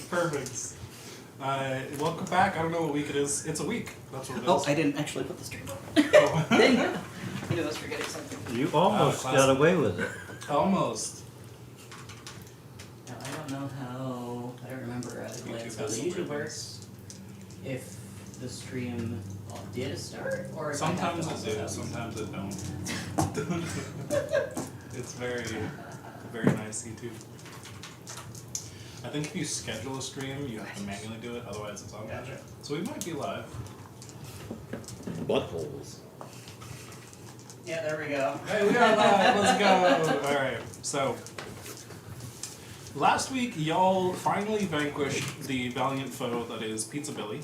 Perfect. Welcome back. I don't know what week it is. It's a week. That's what it is. Oh, I didn't actually put the stream on. Oh. Dang it. I knew I was forgetting something. You almost got away with it. Almost. Now, I don't know how... I don't remember at a glance how has the some YouTube weird works. If the stream did start, or if Sometimes I it have to do, sometimes it don't. It's very, very nice, YouTube. I think if you schedule a stream, you have to manually do it, otherwise it's on. Gotcha. So we might be live. Buttholes. Yeah, there we go. Hey, we are live, let's go! Alright, so last week y'all finally vanquished the valiant foe that is Pizza Billy.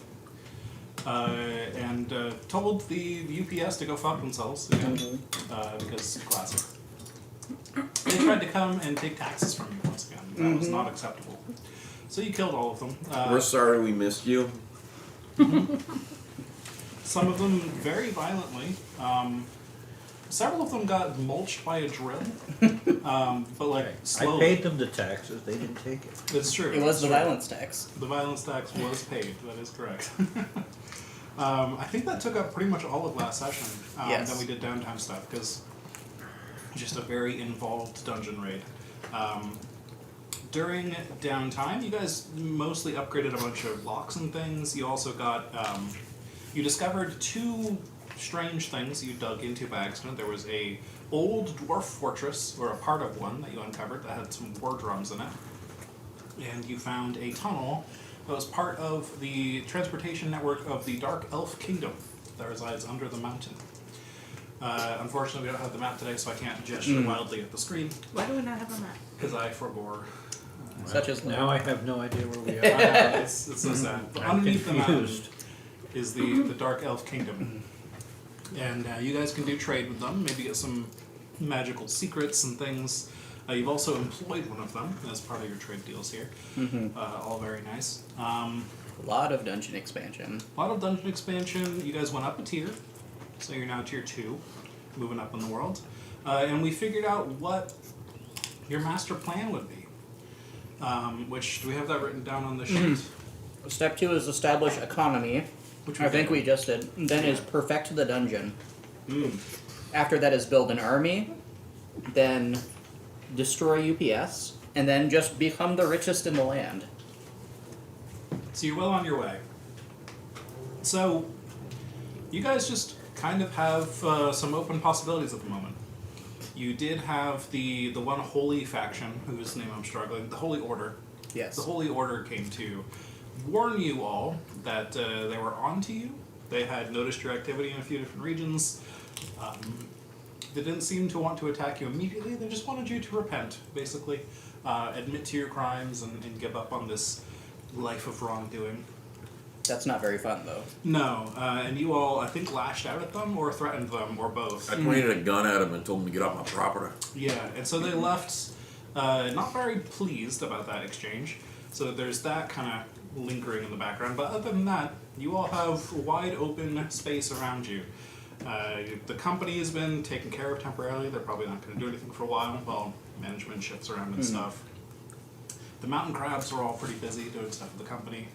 And told the UPS to go fuck themselves again, because classic. They tried to come and take taxes from you once again. That was not acceptable. So you killed all of them. We're sorry we missed you. Some of them very violently. Several of them got mulched by a drill, but like I slowly. paid them the taxes, they didn't take it. It's true. It was the true. violence tax. The violence tax was paid. That is correct. I think that took up pretty much all of last session. Yes. Then we did downtime stuff because just a very involved dungeon raid. During downtime, you guys mostly upgraded a bunch of locks and things. You also got you discovered two strange things you dug into by accident. There was a old dwarf fortress, or a part of one that you uncovered that had some war drums in it. And you found a tunnel that was part of the transportation network of the Dark Elf Kingdom that resides under the mountain. Unfortunately, we don't have the map today, so I can't gesture wildly at the screen, Why do we not have a map? because I forbore. Such as Now I have no idea where we are. It's so sad. But I'm underneath the mountain confused. is the Dark Elf Kingdom. And you guys can do trade with them, maybe get some magical secrets and things. You've also employed one of them as part of your trade deals here. All very nice. a lot of dungeon expansion. A lot of dungeon expansion. You guys went up a tier, so you're now tier 2, moving up in the world. And we figured out what your master plan would be. Which, do we have that written down on the sheet? Step 2 is establish economy. Which I think did. we just did. Then is perfect the dungeon. Mm. After that is build an army. Then destroy UPS. And then just become the richest in the land. So you're well on your way. So, you guys just kind of have some open possibilities at the moment. You did have the one holy faction, whose name I'm struggling, the Holy Order. Yes. The Holy Order came to warn you all that they were onto you. They had noticed your activity in a few different regions. They didn't seem to want to attack you immediately. They just wanted you to repent, basically. Admit to your crimes and give up on this life of wrongdoing. That's not very fun, though. No, and you all, I think, lashed out at them or threatened them or both. I pointed a gun at him and told him to get off my property. Yeah, and so they left not very pleased about that exchange. So there's that kind of lingering in the background. But other than that, you all have wide open space around you. The company has been taken care of temporarily. They're probably not going to do anything for a while while management shifts around and stuff. The mountain crabs are all pretty busy doing stuff with the company.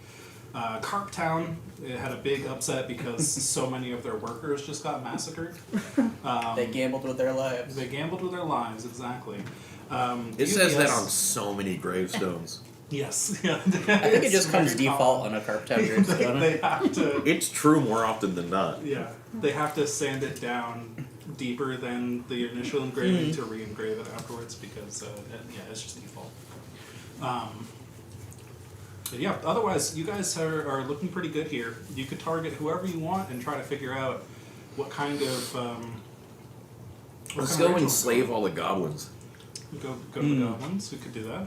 Carp Town had a big upset because so many of their workers just got massacred. They gambled with their lives. They gambled with their lives, exactly. It says that UPS on so many gravestones. Yes, yeah. I think it just comes default on a Carp Town gravestone. They have to. It's true more often than not. Yeah, they have to sand it down deeper than the initial engraving to re-engrave it afterwards because yeah, it's just default. But yeah, otherwise you guys are looking pretty good here. You could target whoever you want and try to figure out what kind of. Let's go and slave all the goblins. Go to the goblins. We could do that.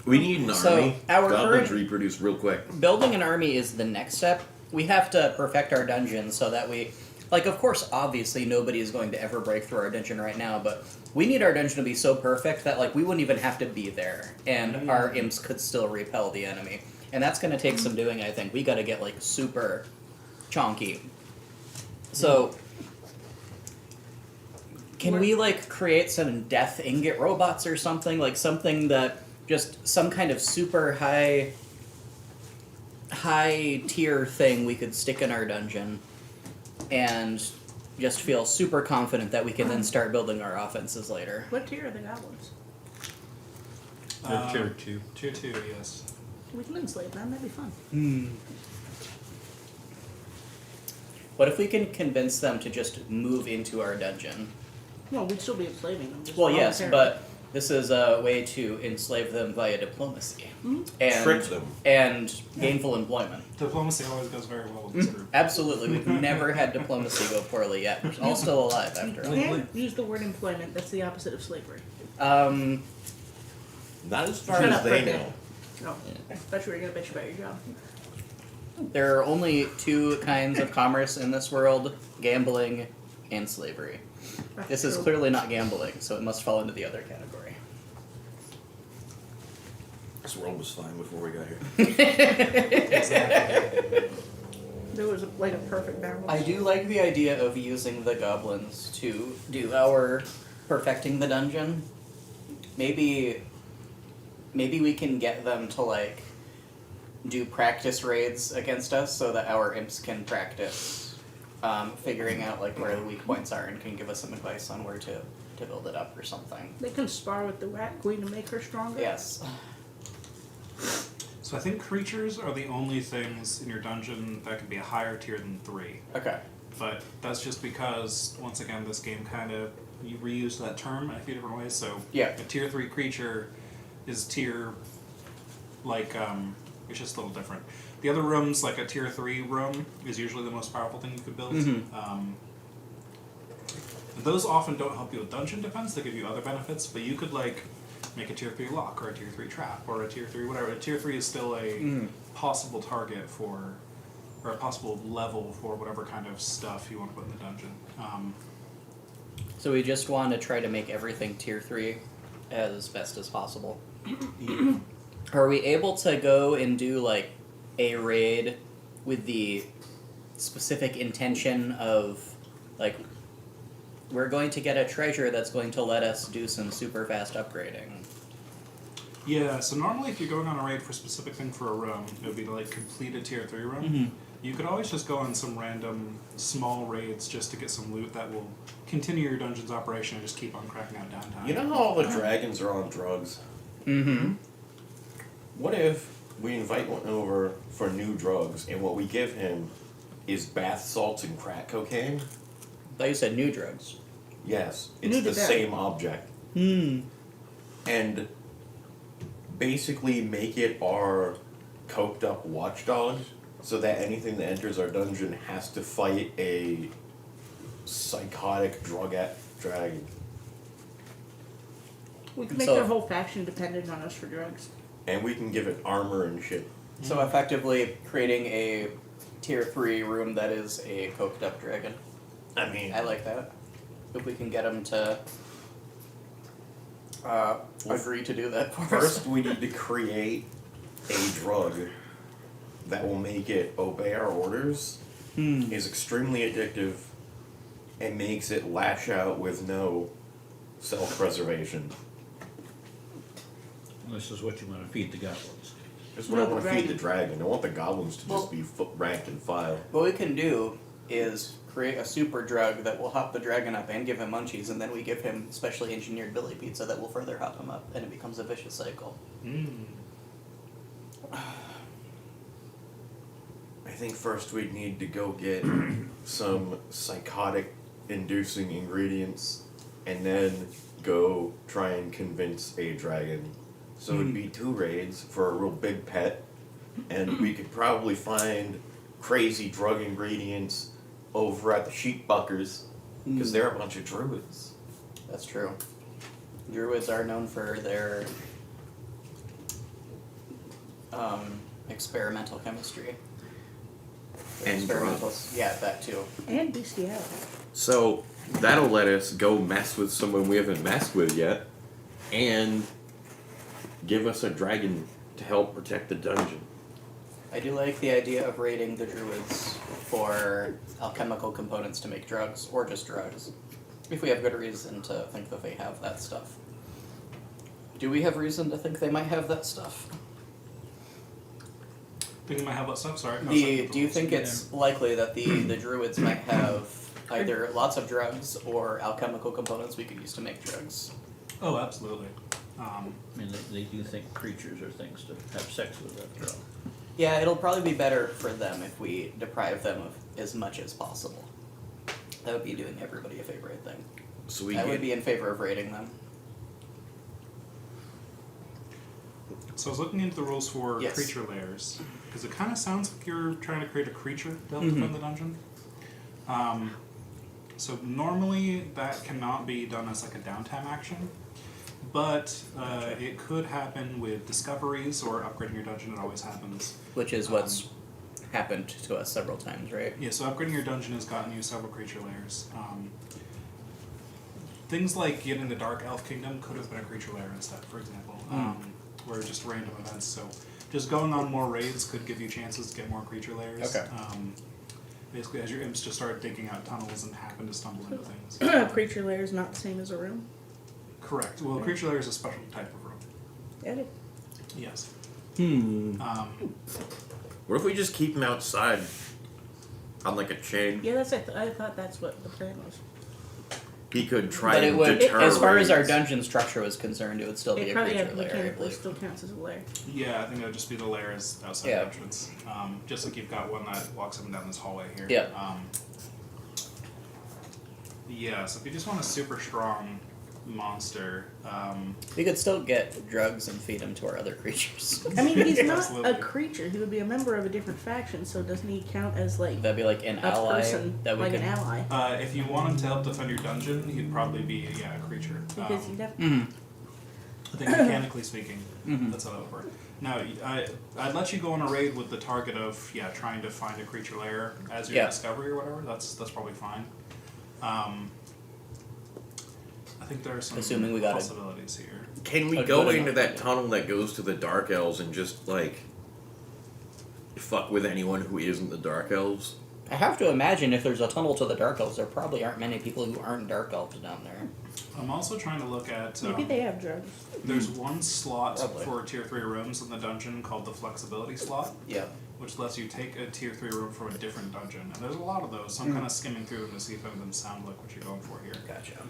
We need an So, army. our Goblins current- reproduce real quick. Building an army is the next step. We have to perfect our dungeon so that we... Like, of course, obviously, nobody is going to ever break through our dungeon right now, but we need our dungeon to be so perfect that, like, we wouldn't even have to be there, and our imps could still repel the enemy. And that's going to take some doing, I think. We got to get, like, super chonky. So... Can we, like, create some death ingot robots or something? Like, something that just some kind of super high tier thing we could stick in our dungeon and just feel super confident that we can then start building our offenses later. What tier are the goblins? They're tier 2. Tier 2, yes. We can enslave them. That'd be fun. What if we can convince them to just move into our dungeon? Well, we'd still be enslaving them. Just Well, yes, voluntarily. but this is a way to enslave them via diplomacy and Trick them. and gainful employment. Diplomacy always goes very well with this group. Absolutely, we've never had diplomacy go poorly yet. We're all still alive after You all. can't use the word employment. That's the opposite of slavery. Not as far Shut as up, they Rick. know. No, I thought you were gonna bitch about your job. There are only two kinds of commerce in this world: gambling and slavery. That's This is true. clearly not gambling, so it must fall into the other category. This world was fine before we got here. There was like a perfect balance. I do like the idea of using the goblins to do our perfecting the dungeon. Maybe we can get them to like do practice raids against us so that our imps can practice figuring out like where the weak points are and can give us some advice on where to build it up or something. They can spar with the Rat Queen to make her stronger. Yes. So I think creatures are the only things in your dungeon that can be a higher tier than 3. Okay. But that's just because, once again, this game kind of, you reused that term in a few different ways. So Yeah. a tier 3 creature is tier, like, it's just a little different. The other rooms, like a tier 3 room, is usually the most powerful thing you could build. Those often don't help you with dungeon defense, they give you other benefits, but you could, like, make a tier 3 lock, or a tier 3 trap, or a tier 3 whatever. A tier 3 is still a possible target for, or a possible level for whatever kind of stuff you want to put in the dungeon. So we just want to try to make everything tier 3 as best as possible. Are we able to go and do like a raid with the specific intention of like we're going to get a treasure that's going to let us do some super fast upgrading? Yeah, so normally if you're going on a raid for a specific thing for a room, it would be to like complete a tier 3 room. You could always just go on some random small raids just to get some loot that will continue your dungeon's operation and just keep on cracking out downtime. You know how all the dragons are on drugs? Mm-hmm. What if we invite one over for new drugs, and what we give him is bath salts and crack cocaine? I thought you said new drugs. Yes, New it's to the them. same object. And basically make it our coked up watchdog, so that anything that enters our dungeon has to fight a psychotic dragon. We can make So- their whole faction dependent on us for drugs. And we can give it armor and shit. So effectively creating a tier 3 room that is a coked up dragon. I mean, I like that. If we can get him to agree to do that for us. first we need to create a drug that will make it obey our orders, is extremely addictive, and makes it lash out with no self-preservation. This is what you want to feed the goblins. That's what No, I want the to feed the dragon. dragon. I want the goblins to Well- just be ranked and file. What we can do is create a super drug that will hop the dragon up and give him munchies, and then we give him specially engineered Billy Pizza that will further hop him up, and it becomes a vicious cycle. I think first we'd need to go get some psychotic inducing ingredients and then go try and convince a dragon. So it'd be 2 raids for a real big pet, and we could probably find crazy drug ingredients over at the Sheepbuckers, because they're a bunch of druids. That's true. Druids are known for their experimental chemistry. Their And experimentals, yeah, that too. And bestiality. So that'll let us go mess with someone we haven't messed with yet, and give us a dragon to help protect the dungeon. I do like the idea of raiding the druids for alchemical components to make drugs, or just drugs, if we have good reason to think that they have that stuff. Do we have reason to think they might have that stuff? Think you might have what stuff? Sorry. Do you think it's likely that the druids might have either lots of drugs or alchemical components we could use to make drugs? Oh, absolutely. I mean, they do think creatures are things to have sex with after all. Yeah, it'll probably be better for them if we deprive them of as much as possible. That would be doing everybody a favor, I think. So we I would get, be in favor of raiding them. So I was looking into the rules for Yes. creature layers because it kind of sounds like you're trying to create a creature to help Mhm. defend the dungeon. So normally that cannot be done as like a downtime action, but it could happen with discoveries or upgrading your dungeon. It always happens. Which is what's happened to us several times, right? Yeah, so upgrading your dungeon has gotten you several creature layers. Things like getting the Dark Elf Kingdom could have been a creature layer instead, for example, where just random events. So just going on more raids could give you chances to get more creature layers. Okay. Basically, as your imps just start digging out tunnels and happen to stumble into things. Creature layer is not the same as a room. Correct. Well, creature layer is a special type of room. Yeah. Yes. what if we just keep him outside on like a chain? Yeah, I thought that's what the plan was. He could try But it and would, deter as far as our raids. dungeon structure was concerned, it would still be It a probably creature layer, I mechanically believe. still counts as a layer. Yeah, I think that would just be the layers outside Yeah. the entrance. Just like you've got one that walks up and down this hallway here. Yeah. Yeah, so if you just want a super strong monster, We could still get drugs and feed them to our other creatures. I mean, he's not Absolutely. a creature. He would be a member of a different faction, so doesn't he count as like That'd be like an a ally person, that we like can. an ally? if you want him to help defend your dungeon, he'd probably be a creature. Because he'd have I think mechanically speaking, Mhm. that's how that would work. Now, I'd let you go on a raid with the target of trying to find a creature lair as your Yeah. discovery or whatever. That's probably fine. I think there are some Assuming we got it. possibilities here. Can we A go good into enough that idea. tunnel that goes to the Dark Elves and just like fuck with anyone who isn't the Dark Elves? I have to imagine if there's a tunnel to the Dark Elves, there probably aren't many people who aren't Dark Elves down there. I'm also trying to look at. maybe they have drugs. There's one slot Probably. for tier 3 rooms in the dungeon called the flexibility slot, Yeah. which lets you take a tier 3 room from a different dungeon. And there's a lot of those, so I'm kind of skimming through them to see if any of them sound like what you're going for here. Gotcha.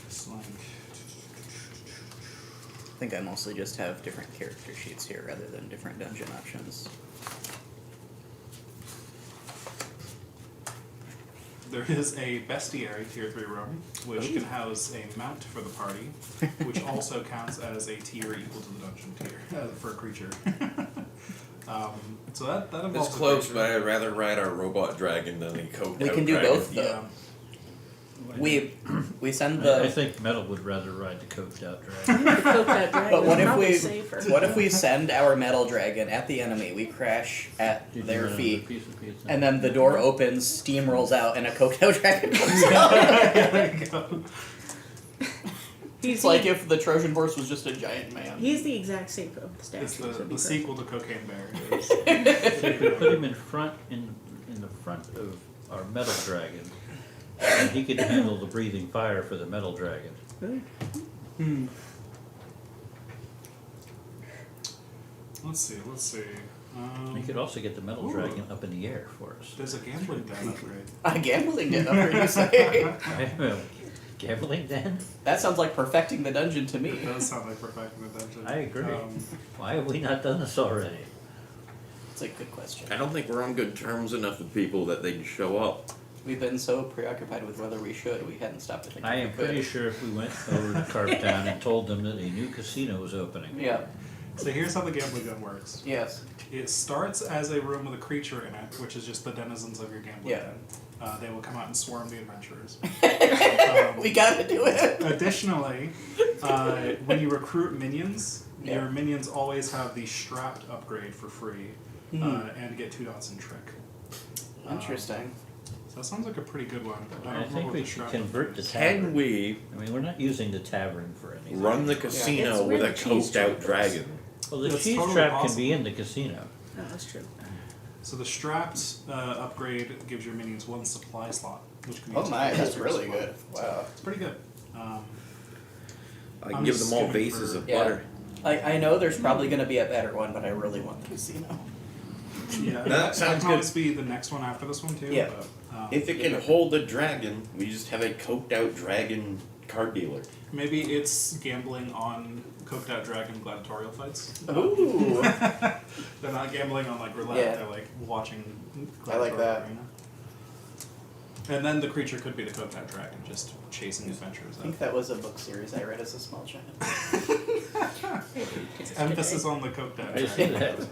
It's like. I think I mostly just have different character sheets here rather than different dungeon options. There is a bestiary tier 3 room, which can house a mount for the party, which also counts as a tier equal to the dungeon tier for a creature. So that involves It's a close, creature. but I'd rather ride our robot dragon than a coat. We can do both, though. Yeah. We send I the. think Metal would rather ride the coked out dragon. Cook that dragon. But what It's if probably we safer. what if we send our metal dragon at the enemy? We crash at Did you their run another feet, piece of pizza? and then the door opens, steam rolls out, and a coked out dragon comes out. There you go. He's It's like if the Trojan horse was just a giant man. he's the exact shape of the statue. It's so it'd the be sequel to Cocaine Bear. So you could put him in the front of our metal dragon, and he could handle the breathing fire for the metal dragon. perfect. Let's see. You could also get the metal Ooh. dragon up in the air for us. There's a gambling den upgrade. A gambling den, I've heard you say. Gambling den? That sounds like perfecting the dungeon to me. It does sound like perfecting the dungeon. I agree. Why have we not done this already? It's a good question. I don't think we're on good terms enough with people that they'd show up. We've been so preoccupied with whether we should, we hadn't stopped to think. I if am we could. pretty sure if we went over to Carptown and told them that a new casino was opening. Yeah. So here's how the gambling den works. Yes. It starts as a room with a creature in it, which is just the denizens of your gambling Yeah. den. They will come out and swarm the adventurers. We gotta do it. Additionally, when you recruit minions, Yeah. your minions always have the strapped upgrade for free, and get 2 dots in trick. Interesting. So that sounds like a pretty good one. I don't know think what we the should strapped convert upgrade the is. Can tavern. we I mean, we're not using the tavern for anything. run the It's casino where with the a cheese coked out trap is. dragon? Well, the That's cheese totally trap possible. can be in the casino. No, that's true. So the strapped upgrade gives your minions 1 supply slot, which can be Oh used my, for that's extra really supply. good. So Wow. it's pretty good. I can I'm give just them all skimming vases for- of Yeah. butter. I know there's probably going to be a better one, but I really want the casino. Yeah, That sounds can good. always be the next one after this one too. Yeah. But, If it can hold a dragon, we just have a coked out dragon card dealer. maybe it's gambling on coked out dragon gladiatorial fights. Ooh. They're not gambling on like roulette. Yeah. They're like watching. I like that. Arena. And then the creature could be the coked out dragon, just chasing adventures. I think that was a book series I read as a small child. Emphasis on the coked out I see dragon. that.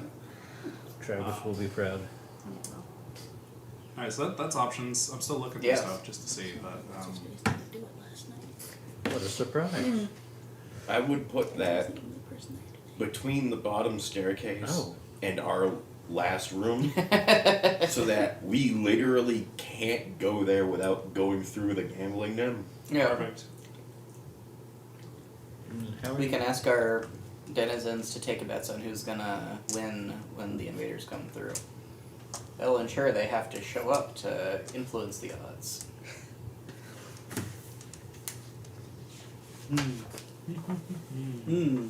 Travis will be proud. Alright, so that's options. I'm still looking for Yeah. stuff just to see, but What a surprise. I would put that between the bottom staircase Oh. and our last room so that we literally can't go there without going through the gambling den. Yeah. perfect. How We can ask our denizens to take bets on who's gonna win when the invaders come through. That'll ensure they have to show up to influence the odds. Hmm.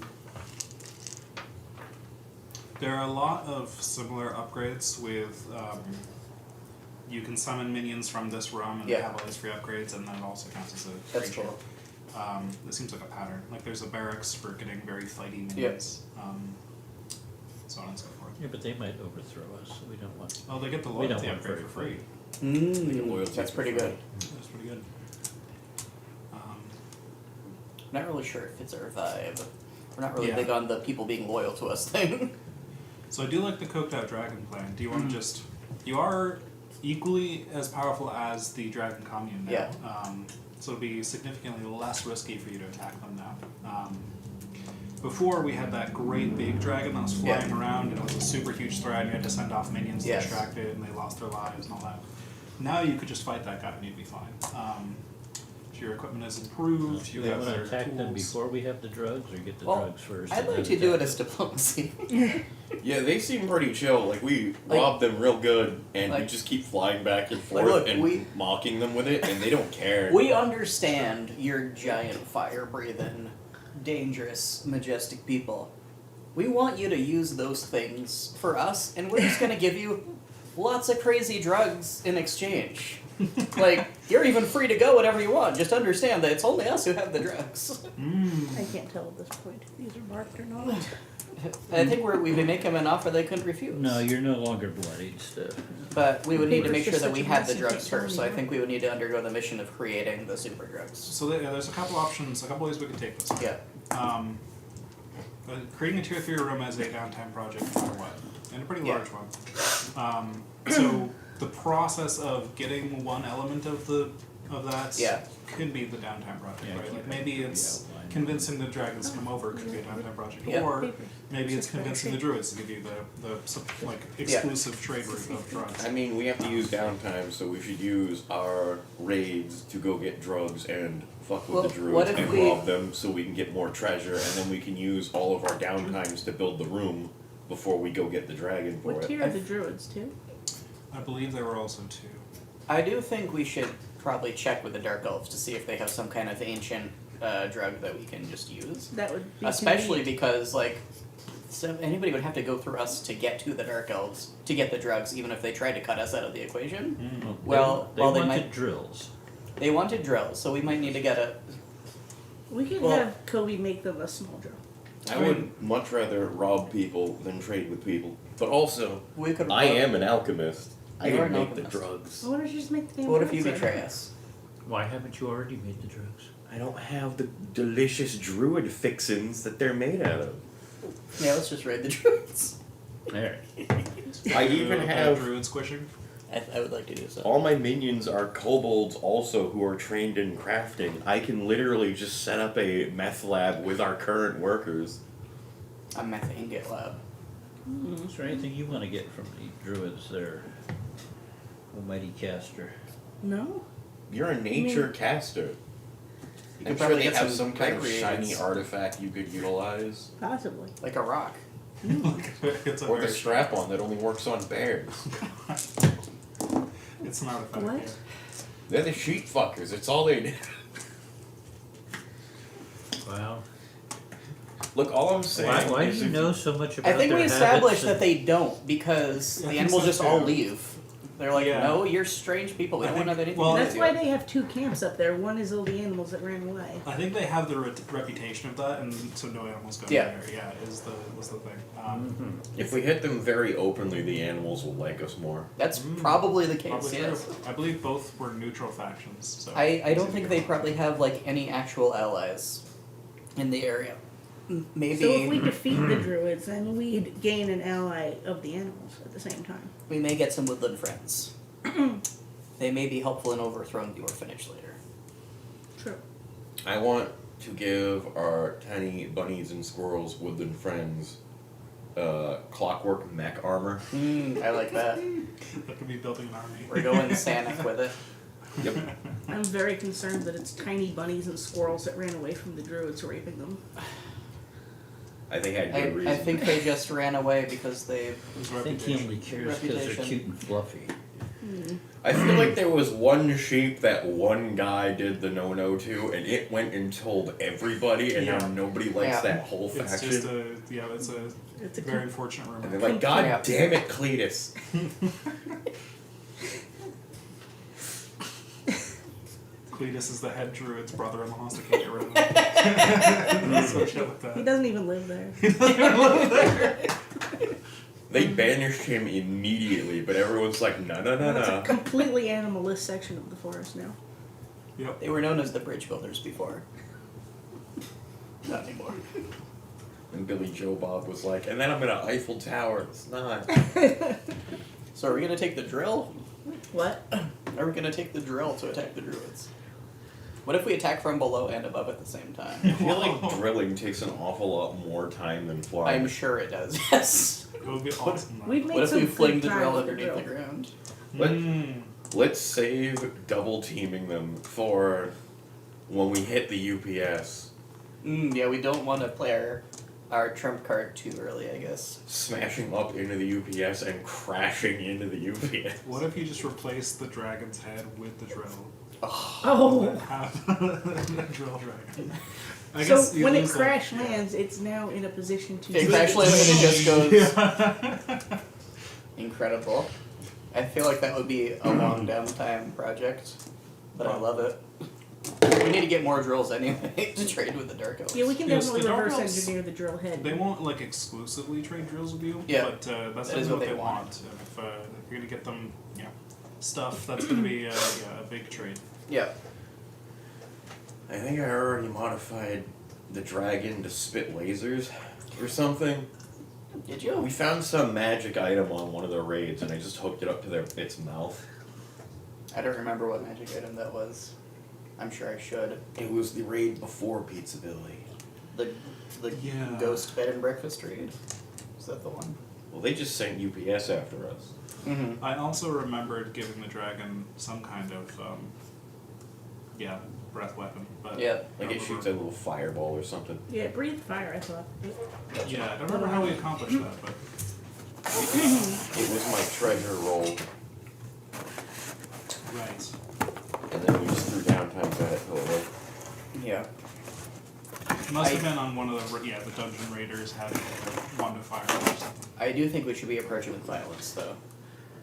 There are a lot of similar upgrades with you can summon minions from this room and Yeah. have all these free upgrades, and then it also counts as a That's creature. cool. It seems like a pattern. Like there's a barracks for getting very fighty minions, so on and so forth. Yeah, but they might overthrow us. So we don't want. Oh, they get the We don't loyalty want upgrade for very free. Mm, that's pretty good. That's pretty good. Not really sure if it's our vibe. We're not really Yeah. big on the people being loyal to us thing. So I do like the coked out dragon plan. Do you want to just? You are equally as powerful as the dragon commune now. Yeah. So it'll be significantly less risky for you to attack them now. Before we had that great big dragon that was flying around and it was a super huge threat and you had to send off minions to Yes. distract it and they lost their lives and all that. Now you could just fight that guy and you'd be fine. So your equipment is improved, you Do they have want to better attack them tools. before we have the drugs, or get the Well, drugs first? I'd and like then to do it attack as diplomacy. Yeah, they seem pretty chill. Like we Like- robbed them real good, and we like- just keep flying back and Like, forth look, and we- mocking them with it, and they don't care. We understand you're giant fire breathing, dangerous, majestic people. We want you to use those things for us, and we're just gonna give you lots of crazy drugs in exchange. Like, you're even free to go whenever you want. Just understand that it's only us who have the drugs. I can't tell at this point if these are marked or not. I think we make them an offer they couldn't refuse. No, you're no longer bloodied stuff. But we would need to Paper's make sure just that such we a had mess, the you drugs can't tell first, so I anymore. think we would need to undergo the mission of creating the super drugs. So there's a couple options, a couple ways we could take this. Yeah. Creating a tier 3 room as a downtime project no matter what, and a pretty Yeah. large one. So the process of getting one element of that Yeah. could be the downtime project, Yeah, right? keep Like it maybe the it's outline. convincing the dragons to come over could be a downtime project, Yeah. or Papers. maybe it's Just very convincing the true. druids to give you the exclusive trade route of drugs. I mean, we have to use downtime, so we should use our raids to go get drugs and fuck with Well, the what druids if and we- rob them so we can get more treasure, and then we can use all of our downtimes to build the room before we go get the dragon for What it. tier are the druids too? I believe there were also 2. I do think we should probably check with the Dark Elves to see if they have some kind of ancient drug that we can just use. That would be Especially convenient. because, like, so anybody would have to go through us to get to the Dark Elves to get the drugs, even if they tried to cut us out of the equation. Well, they well, they wanted might- drills. They wanted drills, so we might need to get a. We could well- have Kobe make them a small drill. I would much rather rob people than trade with people. But also, We could. I am an alchemist. I You are can an make the alchemist. drugs. So why don't you just make the damn What if you drugs betray then? us? Why haven't you already made the drugs? I don't have the delicious druid fixins that they're made out of. Yeah, let's just raid the druids. There. I even have druid squishing. I would like to do so. all my minions are kobolds also who are trained in crafting. I can literally just set up a meth lab with our current workers. A methane get lab. Is there anything you want to get from the druids there, Almighty Caster? No? You're a nature caster. You I'm could sure probably they get have some some kind of recreators. shiny artifact you could utilize. Possibly. Like a rock. It's a Or the very- strap-on that only works on bears. It's an artifact. What? Yeah. They're the sheep fuckers, it's all they do. Well, Look, all I'm saying Why do is you if know so much about I think their we established habits that they don't because I the think animals so just all too. leave. They're like, Yeah. no, you're strange people. We I don't want to have think- anything well, to do That's with why you. they have 2 camps up there. One is all the animals that ran away. I think they have the reputation of that, and so no animals go Yeah. there. Yeah, was the thing. if we hit them very openly, the animals will like us more. That's probably the case, Probably yes. true. I believe both were neutral factions. So I don't think they probably have like any actual allies in the area. Maybe So if we defeat the druids, then we'd gain an ally of the animals at the same time. we may get some woodland friends. They may be helpful in overthrowing the orphanage later. True. I want to give our tiny bunnies and squirrels, woodland friends, clockwork mech armor. I like that. that could be building an army. We're going Sanic with it. Yep. I'm very concerned that it's tiny bunnies and squirrels that ran away from the druids raping them. I think I had good reason. I think they just ran away because they. His I think he reputation. only cares because they're Reputation. cute and fluffy. I feel like there was one sheep that one guy did the no-no to, and it went and told everybody, and Yeah. now nobody likes Yeah. that whole It's faction. just it's a It's a very unfortunate And rumor. they're like, God Yeah. damn it, Cletus. Cletus is the head druid's brother-in-law, so can't get rid of him. So shit like He that. doesn't even live there. They banished him immediately, but everyone's like, no, no, no, It's a no. completely animalist section of the forest now. Yep. They were known as the bridge builders before. Not anymore. And Billy Joe Bob was like, and then I'm gonna Eiffel Tower. It's not. So are we gonna take the drill? What? Are we gonna take the drill to attack the druids? What if we attack from below and above at the same I time? feel like drilling takes an awful lot more time than flying. I'm sure it does, yes. It would be awesome. though. We've made What if some we fling good the time drill with underneath the drill. ground? Let's save double teaming them for when we hit the UPS. Yeah, we don't want to play our trump card too early, I guess. Smashing up into the UPS and crashing into the UPS. What if you just replace the dragon's head with the drill? Oh. And have a drill dragon. I So guess you when it lose that. crash lands, it's now in a position to. It crash lands and it just goes Yeah. incredible. I feel like that would be a long downtime project, but I love it. We need to get more drills anyway to trade with the Dark Elves. Yeah, we can Yes, definitely the Dark reverse Elves- engineer the drill head. They won't like exclusively trade drills with you, Yeah, but that's that is definitely what what they they want. want. And if you're gonna get them, stuff, that's gonna be a big trade. Yeah. I think I already modified the dragon to spit lasers or something. Did you? We found some magic item on one of the raids, and I just hooked it up to its mouth. I don't remember what magic item that was. I'm sure I should. It was the raid before Pizza Billy. The Yeah. ghost bed and breakfast raid. Is that the one? Well, they just sent UPS after us. Mm-hmm. I also remembered giving the dragon some kind of breath weapon, but Yeah. Like it shoots a little fireball or something. Yeah, breathe fire, I thought. Yeah, I don't remember how we accomplished that, but It was my treasure roll, right. and then we just threw downtime at it a little bit. Yeah. Must have I- been on one of the the dungeon raiders had one to fire or something. I do think we should be approaching with violence, though.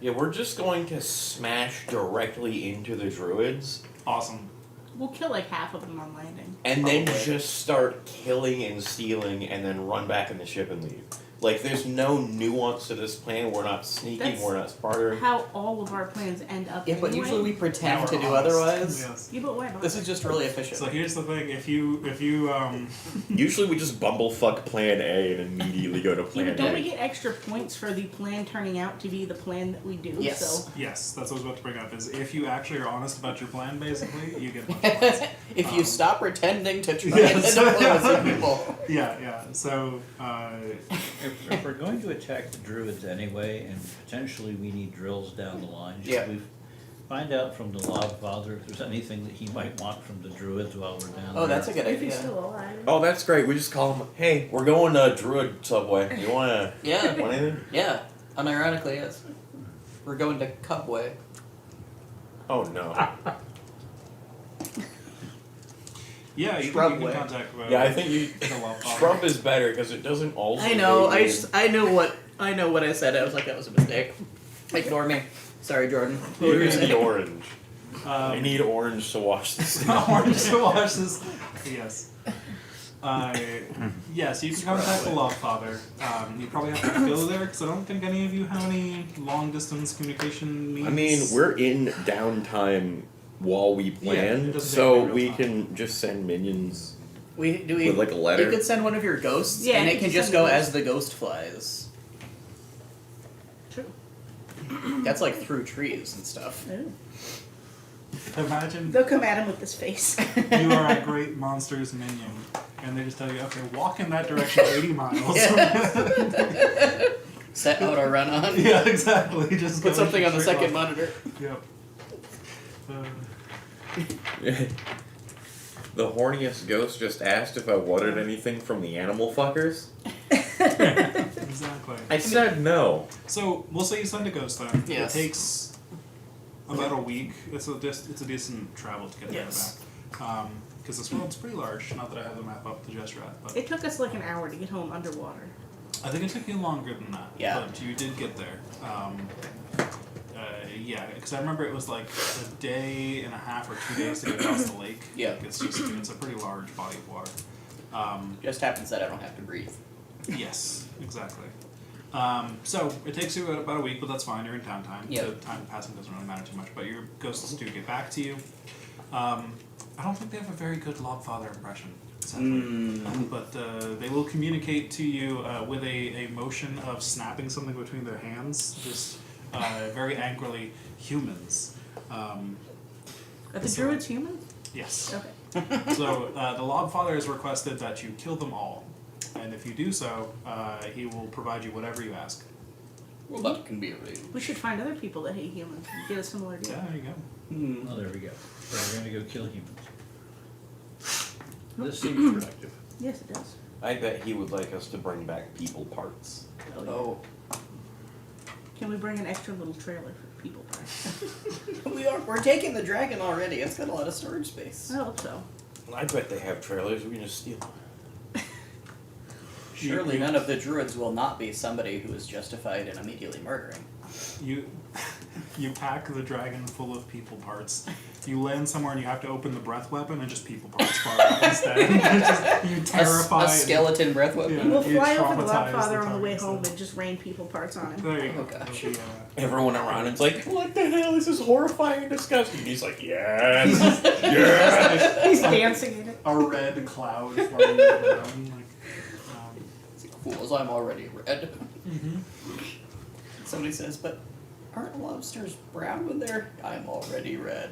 Yeah, we're just going to smash directly into the druids, Awesome. We'll kill like half of them on landing. and then Probably. just start killing and stealing, and then run back in the ship and leave. Like, there's no nuance to this plan. We're not sneaking. That's- We're not spartering. How all of our plans end up. Yeah, but anyway. usually we Now pretend we're to do honest. otherwise. Yes. Yeah, but why? This is just really efficient. So here's the thing: if you Usually, we just bumblefuck Plan A and immediately go to Yeah, Plan but don't A. we get extra points for the plan turning out to be the plan that we do? Yes. So yes, that's what I was about to bring up. Is if you actually are honest about your plan, basically, you get much points. If you stop pretending to try Yes. and influence the people. Yeah. So If we're going to attack the druids anyway, and potentially we need drills down the line, should Yeah. we find out from the Log Father if there's anything that he might want from the druids while we're down there? Oh, that's a good if he's idea. still alive. Oh, that's great. We just call them, hey, we're going to Druid Subway. You wanna Yeah. want anything? Yeah. Unironically, yes. We're going to Cubway. Oh no. Yeah, you Shrub can way. contact. Yeah, I think you. the love father. Shrub is better because it doesn't also. I know. vaguely- I know what I said. I was like, that was a mistake. Ignore me. Sorry, Jordan. What were you Use the saying? orange. I need orange to wash this. Orange to watch this. Yes. Yes, you can contact the love father. You probably have to go there because I don't think any of you have any long distance communication needs. I mean, we're in downtime while we Yeah, it plan, doesn't so take real we time. can just send minions. We With, like, a letter? You could send one of your ghosts, Yeah, and you it can can just send go a ghost. as the ghost flies. True. That's like through trees and stuff. Ooh. Imagine They'll come at him with this face. you are a great monsters minion, and they just tell you, okay, walk in that direction 80 miles. Set out or run on. Yeah, exactly. Just Put go something on the straight second off. monitor. Yep. The horniest ghost just asked if I wanted anything from the animal fuckers. Exactly. I said no. So we'll say you send a ghost then. Yes. It takes about a week. It's a decent travel to get Yes. there and back. Because this world's pretty large. Not that I have the map up to just yet, but It took us like an hour to get home underwater. I think it took you longer than that. Yeah. But you did get there. Yeah, because I remember it was like a day and a half or 2 days to get across the lake. Yeah. Like, it's a pretty large body of water. Just happens that I don't have to breathe. Yes, exactly. So it takes you about a week, but that's fine. You're in downtime. Yep. The time passing doesn't really matter too much. But your ghosts do get back to you. I don't think they have a very good Lobfather impression, sadly. But they will communicate to you with a motion of snapping something between their hands, just very angrily. Humans. Are the druids human? Yes. Okay. So the Lobfather has requested that you kill them all, and if you do so, he will provide you whatever you ask. Well, that can be arranged. We should find other people that hate humans and get a similar deal. Yeah, there you go. Oh, there we go. So we're gonna go kill humans. This seems productive. Yes, it does. I bet he would like us to bring back people parts. Oh, yeah. Oh. Can we bring an extra little trailer for people parts? We're taking the dragon already. It's got a lot of storage space. I hope so. I bet they have trailers. We can just steal them. Surely none of the druids will not be somebody who is justified in immediately murdering. You pack the dragon full of people parts. You land somewhere and you have to open the breath weapon and just people parts fall out instead. You terrify. A skeleton breath weapon. Yeah. We'll you fly over the traumatize Lobfather the on the way targets home then. and just rain people parts on him. There you Oh, go. gosh. That'll be, Everyone around him's like, what the hell? This is horrifying and disgusting. He's like, yes. yes. He's dancing in it. a red cloud flying around. Like, Fools, I'm already red. Somebody says, but aren't lobsters brown when they're... I'm already red.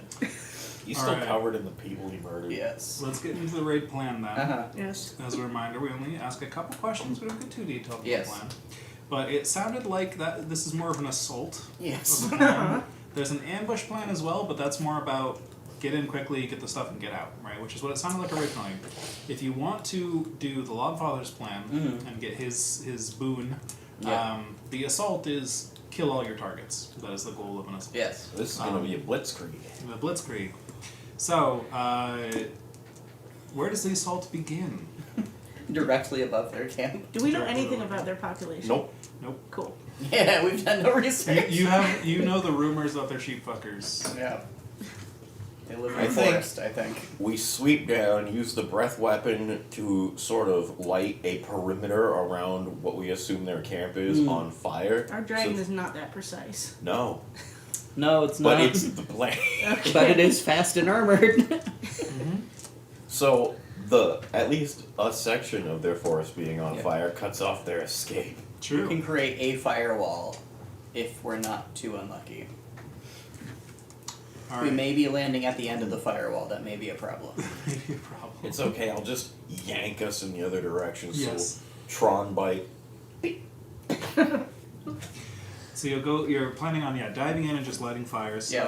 He's still Alright. covered in the people he murdered. Yes. let's get into the raid plan then. Uh-huh. Yes. As a reminder, we only ask a couple questions. We don't get too detailed with Yes. the plan. But it sounded like that this is more of an assault. Yes. Of the plan. There's an ambush plan as well, but that's more about get in quickly, get the stuff, and get out, right? Which is what it sounded like originally. If you want to do the Lobfather's plan and get his boon, Yeah. the assault is kill all your targets. That is the goal of an assault. Yes. This is going to be a blitzkrieg. The Blitzkrieg. So, where does the assault begin? Directly above their camp. Do we know Directly anything over. about their population? Nope. Nope. Cool. Yeah, we've done no research. You know the rumors of their sheep fuckers. Yeah. They live in I the think- forest, I think. We sweep down, use the breath weapon to sort of light a perimeter around what we assume their camp is on fire. Our dragon So- is not that precise. No, No, it's but not. it's the plan. Okay. But it is fast and armored. So at least a section of their forest being on Yeah. fire cuts off their escape. We True. can create a firewall if we're not too unlucky. All We right. may be landing at the end of the firewall. That may be a problem. Maybe a problem. It's okay. I'll just yank us in the other direction. Yes. So Tron bite. So you're planning on diving in and just lighting fires. Yes.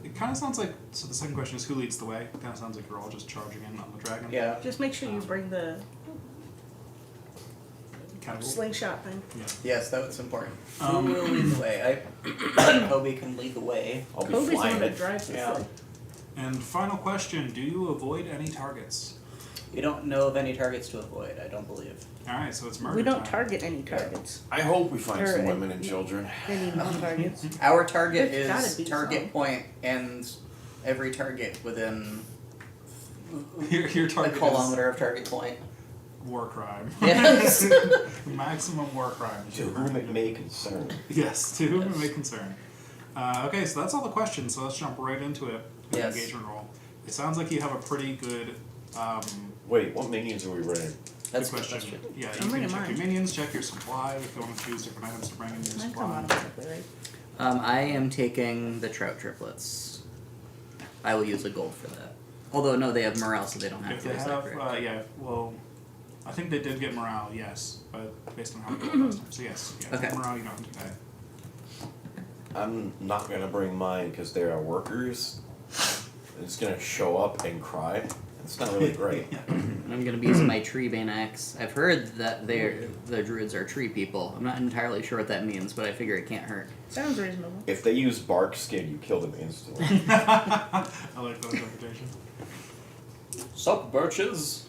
It kind of sounds like. So the second question is who leads the way. It kind of sounds like you're all just charging in on the dragon. Yeah. Just make sure you bring the Kind of. slingshot thing. Yeah. Yes, that's important. Um, Who will lead the way? I Kobe can lead the way. I'll be Kobe's the one flying that it. drives this Yeah. thing. And final question: do you avoid any targets? You don't know of any targets to avoid, I don't believe. All right, so it's murder We don't time. target any targets. I hope we find Or some any- women and children. Any non-targets. Our target There's gotta is be target some. point and every target within Your a target kilometer of target point. is war crime. Yes. Maximum war crime. To whom it may concern. Yes, to whom it may concern. Okay, so that's all the questions. So let's jump right into it. The Yes. engagement roll. It sounds like you have a pretty good. Wait, what minions are we running? That's good a good question. Yeah, I'm you can bringing check your mine. minions, check your supply if you want to choose different items to bring in your Mine come supply. automatically, right? I am taking the trout triplets. I will use a gold for that. Although no, they have morale, so they don't have If to. they Is that have, correct? yeah, well, I think they did get morale, yes, but based on how it goes last time. So yes, yeah, Okay. morale you don't have to pay. I'm not gonna bring mine because they are workers. They're just gonna show up and cry. It's not really great. I'm gonna be using my tree bane axe. I've heard that the druids are tree people. I'm not entirely sure what that means, but I figure it can't hurt. Sounds reasonable. If they use bark skin, you kill them instantly. I like that interpretation. Sup, birches?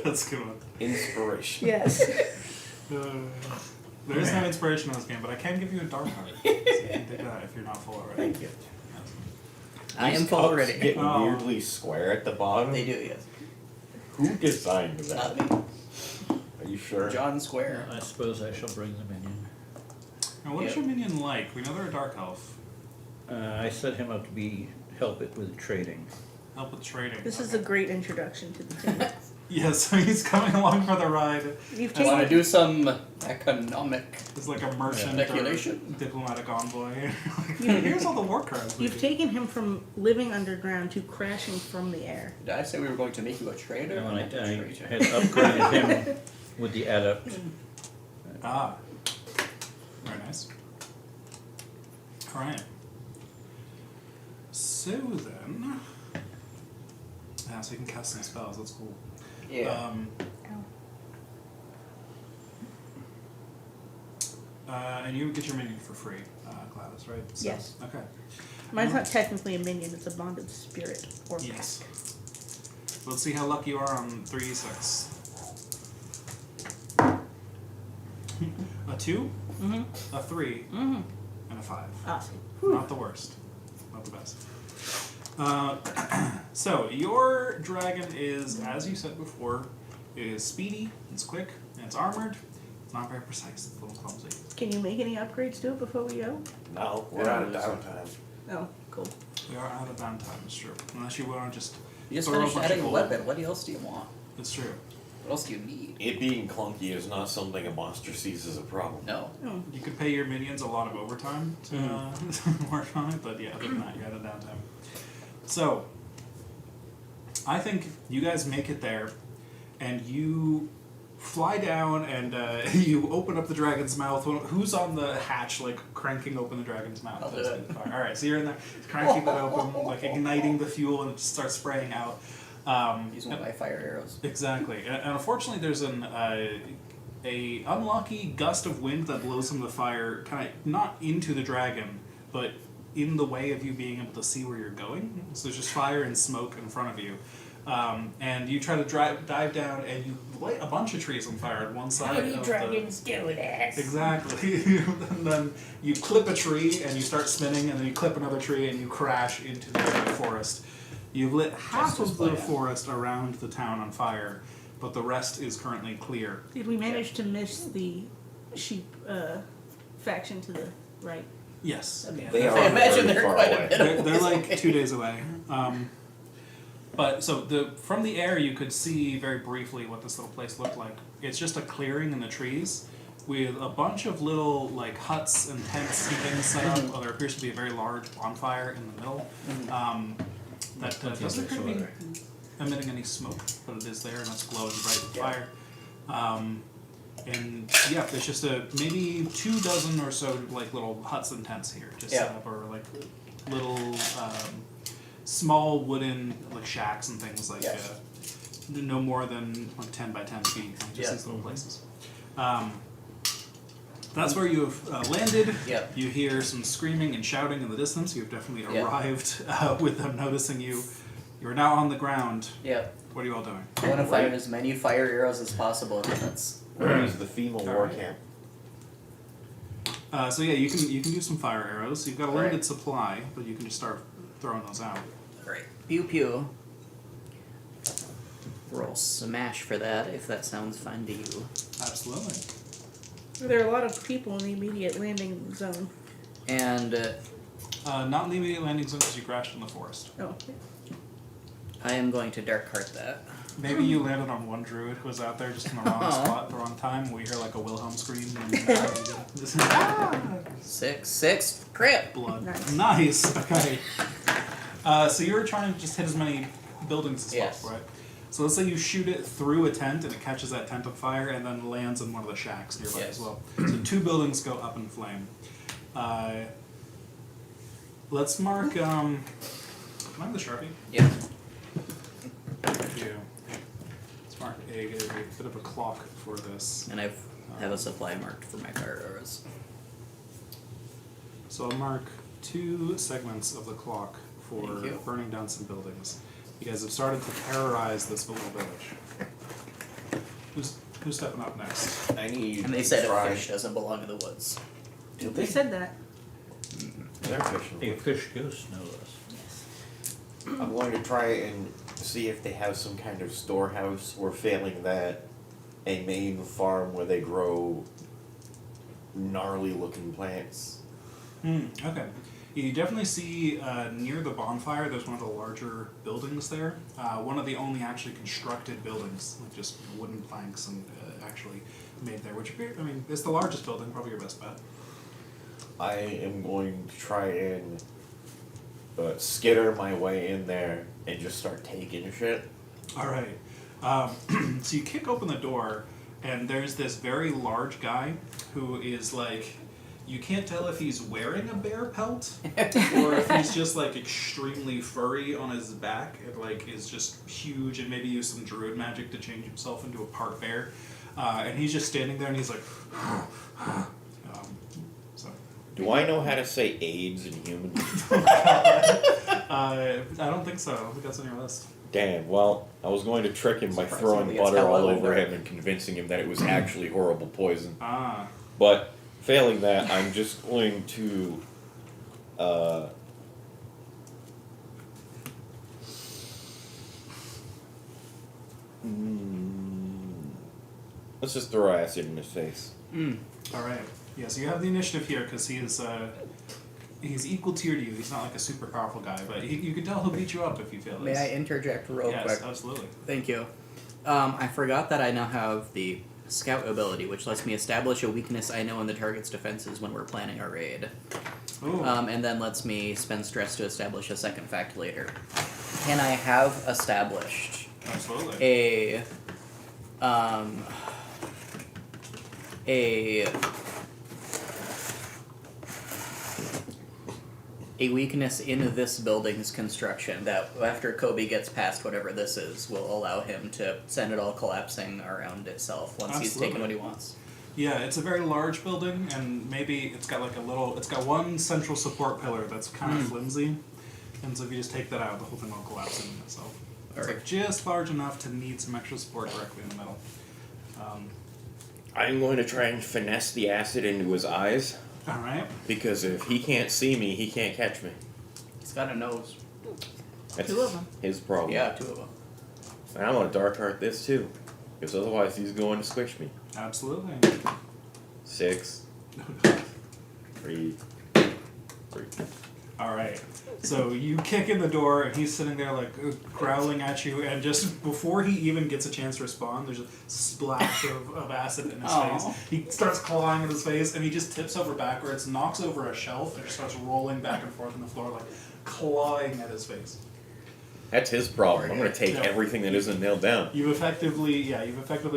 That's a good one. Inspiration. Yes. There is no inspiration in this game, but I can give you a dark heart. So you can take that if you're not full already. Thank you. I am These full cups already. Get Oh. weirdly square at the bottom. They do, yes. Who designed that? Not me. Are you sure? John Square. I suppose I shall bring them in. Now, what is your minion like? We know they're a dark elf. I set him up to help it with trading. Help with trading. This is Okay. a great introduction to the team. Yeah, so he's coming along for the ride. You've I want to taken do some economic. He's like a merchant Speculation? or diplomatic envoy. Here's all the war crimes. we you've do. taken him from living underground to crashing from the air. Did I say we were going to make you a trader? And when I Not a traitor. had upgraded him with the adept. Ah. Very nice. Alright. So then. Yeah, so you can cast some spells, that's cool. Yeah. And you would get your minion for free, Gladys, right? So, Yes. Okay. Mine's not technically a minion, it's a bonded spirit or Yes. Let's see how lucky you are on 3d6. A 2, Mm-hmm. a 3, Mm-hmm. and a 5. Awesome. Not the worst. Not the best. So, your dragon is, as you said before, it is speedy, it's quick, and it's armored. It's not very precise, it's a little clumsy. Can you make any upgrades to it before we go? No, we're out of downtime. Oh, cool. We are out of downtime, it's true. Unless you want to just You just throw finished bunch adding of a gold. weapon. What else do you want? It's true. What else do you need? It being clunky is not something a monster sees as a problem. No. Oh. You could pay your minions a lot of overtime to work on it, but yeah, other than that, you're out of downtime. So, I think you guys make it there, and you fly down and you open up the dragon's mouth. Who's on the hatch, like cranking open the dragon's mouth? I'll do it. All right, so you're in there cranking that open, like igniting the fuel, and it just starts spraying out. Using one of my fire arrows. Exactly, and unfortunately, there's a unlucky gust of wind that blows some of the fire, kind of not into the dragon, but in the way of you being able to see where you're going. So there's just fire and smoke in front of you, and you try to dive down, and you light a bunch of trees on fire on one side. How do of dragons do this? Exactly. And then you clip a tree and you start spinning, and then you clip another tree and you crash into the forest. You've lit half Just of the planned. forest around the town on fire, but the rest is currently clear. Did we manage to miss the sheep faction to the right? Yes. Okay. They I are imagine very they're far quite a away. bit They're away. like 2 days away. But so from the air you could see very briefly what this little place looked like. It's just a clearing in the trees with a bunch of little like huts and tents and things set up. There appears to be a very large bonfire in the middle. That doesn't appear to be emitting any smoke, but it is there and it's glowing bright with fire. And yeah, there's just maybe 24 or so like little huts and tents here, just set Yeah. up, or like little small wooden like shacks and things like Yes. no more than like 10 by 10 feet, like just Yeah. these little places. That's where you have landed. Yep. You hear some screaming and shouting in the distance. You've definitely Yep. arrived with them noticing you. You are now on the ground. Yep. What are you all doing? I want to fire as many fire arrows as possible at minutes. Where is the female war Alright. camp? So yeah, you can do some fire arrows. You've got a limited Right. supply, but you can just start throwing those out. Great. Pew pew. Roll smash for that if that sounds fine to you. Absolutely. There are a lot of people in the immediate landing zone. And Not in the immediate landing zone because you crashed in the forest. Oh, I am going to dark heart that. Maybe you landed on one druid who was out there just in the wrong Aw. spot at the wrong time. We hear like a Wilhelm scream and this is 6 crit. blood. Nice. Nice. Okay. So you were trying to just hit as many buildings as Yes. possible, right? So let's say you shoot it through a tent and it catches that tent on fire and then lands in one of the shacks nearby Yes. as well. So 2 buildings go up in flame. Let's mark. Can I have the Sharpie? Yeah. Thank you. Let's mark a bit of a clock for this. And have a supply marked for my fire arrows. So I'll mark 2 segments of the clock for Thank you. burning down some buildings. You guys have started to terrorize this little village. Who's stepping up next? I need And they to said try. a fish doesn't belong in the woods. Do they said that. They're fishing. A fish goose, no less. I'm going to try and see if they have some kind of storehouse, or failing that, a main farm where they grow gnarly looking plants. Okay. You definitely see near the bonfire, there's one of the larger buildings there. One of the only actually constructed buildings, like just wooden planks and actually made there, which appear, I mean, it's the largest building, probably your best bet. I am going to try and skitter my way in there and just start taking shit. All right. So you kick open the door, and there's this very large guy who is like, you can't tell if he's wearing a bear pelt or if he's just like extremely furry on his back and like is just huge and maybe use some druid magic to change himself into a part bear. And he's just standing there and he's like, so. Do I know how to say AIDS in human? I don't think so. I don't think that's on your list. Damn, well, I was going to trick him by throwing Surprisingly, it's butter all hello in over there. him and convincing him that it was actually horrible poison. Ah. But failing that, I'm just going to let's just throw acid in his face. All right. Yeah, so you have the initiative here because he is he's equal tier to you. He's not like a super powerful guy, but you can tell he'll beat you up if you fail May this. I interject real Yes, quick? absolutely. Thank you. I forgot that I now have the scout ability, which lets me establish a weakness I know in the target's defenses when we're planning our raid. Ooh. And then lets me spend stress to establish a second fact later. Can I have established Absolutely. a weakness in this building's construction that after Kobe gets past whatever this is will allow him to send it all collapsing around itself once he's taken what he wants. Yeah, it's a very large building, and maybe it's got like it's got one central support pillar that's kind of flimsy, and so if you just take that out, the whole thing will collapse in itself. It's Alright. like just large enough to need some extra support directly in the middle. I'm going to try and finesse the acid into his eyes, All right. because if he can't see me, he can't catch me. He's got a nose. That's 2 of them. his problem. Yeah, 2 of them. And I'm going to dark heart this too, because otherwise he's going to squish me. Absolutely. 6, 3, 3. All right. So you kick in the door, and he's sitting there like growling at you, and just before he even gets a chance to respond, there's a splash of acid in his Aw. face. He starts clawing at his face, and he just tips over backwards, knocks over a shelf, and just starts rolling back and forth on the floor, like clawing at his face. That's his problem. I'm going to take Yeah. everything that isn't nailed down. You've effectively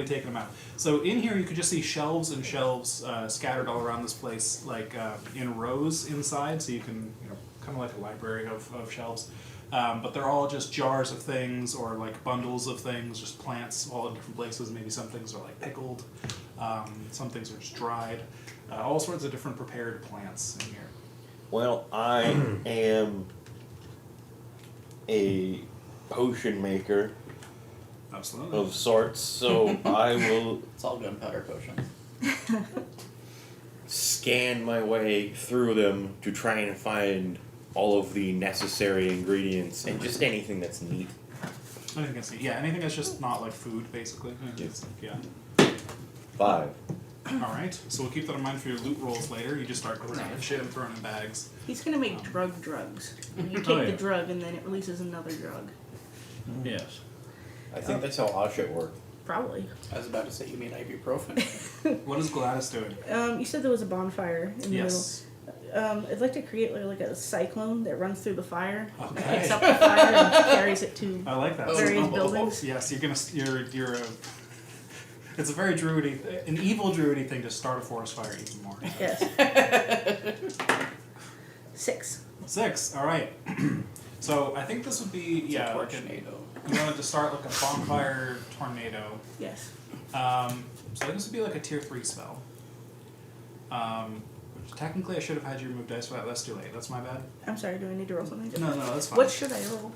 taken him out. So in here, you could just see shelves and shelves scattered all around this place, like in rows inside. So you can, kind of like a library of shelves. But they're all just jars of things or like bundles of things, just plants all in different places. Maybe some things are like pickled, some things are just dried. All sorts of different prepared plants in here. Well, I am a potion maker Absolutely. of sorts, so I will It's all gunpowder potion. scan my way through them to try and find all of the necessary ingredients and just anything that's neat. Anything that's anything that's just not like food, basically. It's like, yeah. 5. All right. So we'll keep that in mind for your loot rolls later. You just start grabbing shit and throwing in bags. He's gonna make drugs. You take Oh, the yeah. drug and then it releases another drug. Yes. I think that's how Oshit works. Probably. I was about to say you mean ibuprofen. What is Gladys doing? You said there was a bonfire in the Yes. middle. I'd like to create like a cyclone that runs through the fire, and Okay. picks up the fire and carries it to. I like that. Various buildings. Yes, you're a. It's a very druidy, an evil druidy thing to start a forest fire even more. Yes. 6. 6. All right. So I think this would be like a, Tornado. you wanted to start like a bonfire tornado. Yes. So this would be like a tier 3 spell. Which technically I should have had you remove dice for that. That's too late. That's my bad. I'm sorry. Do I need to roll something? No, that's fine. What should I roll?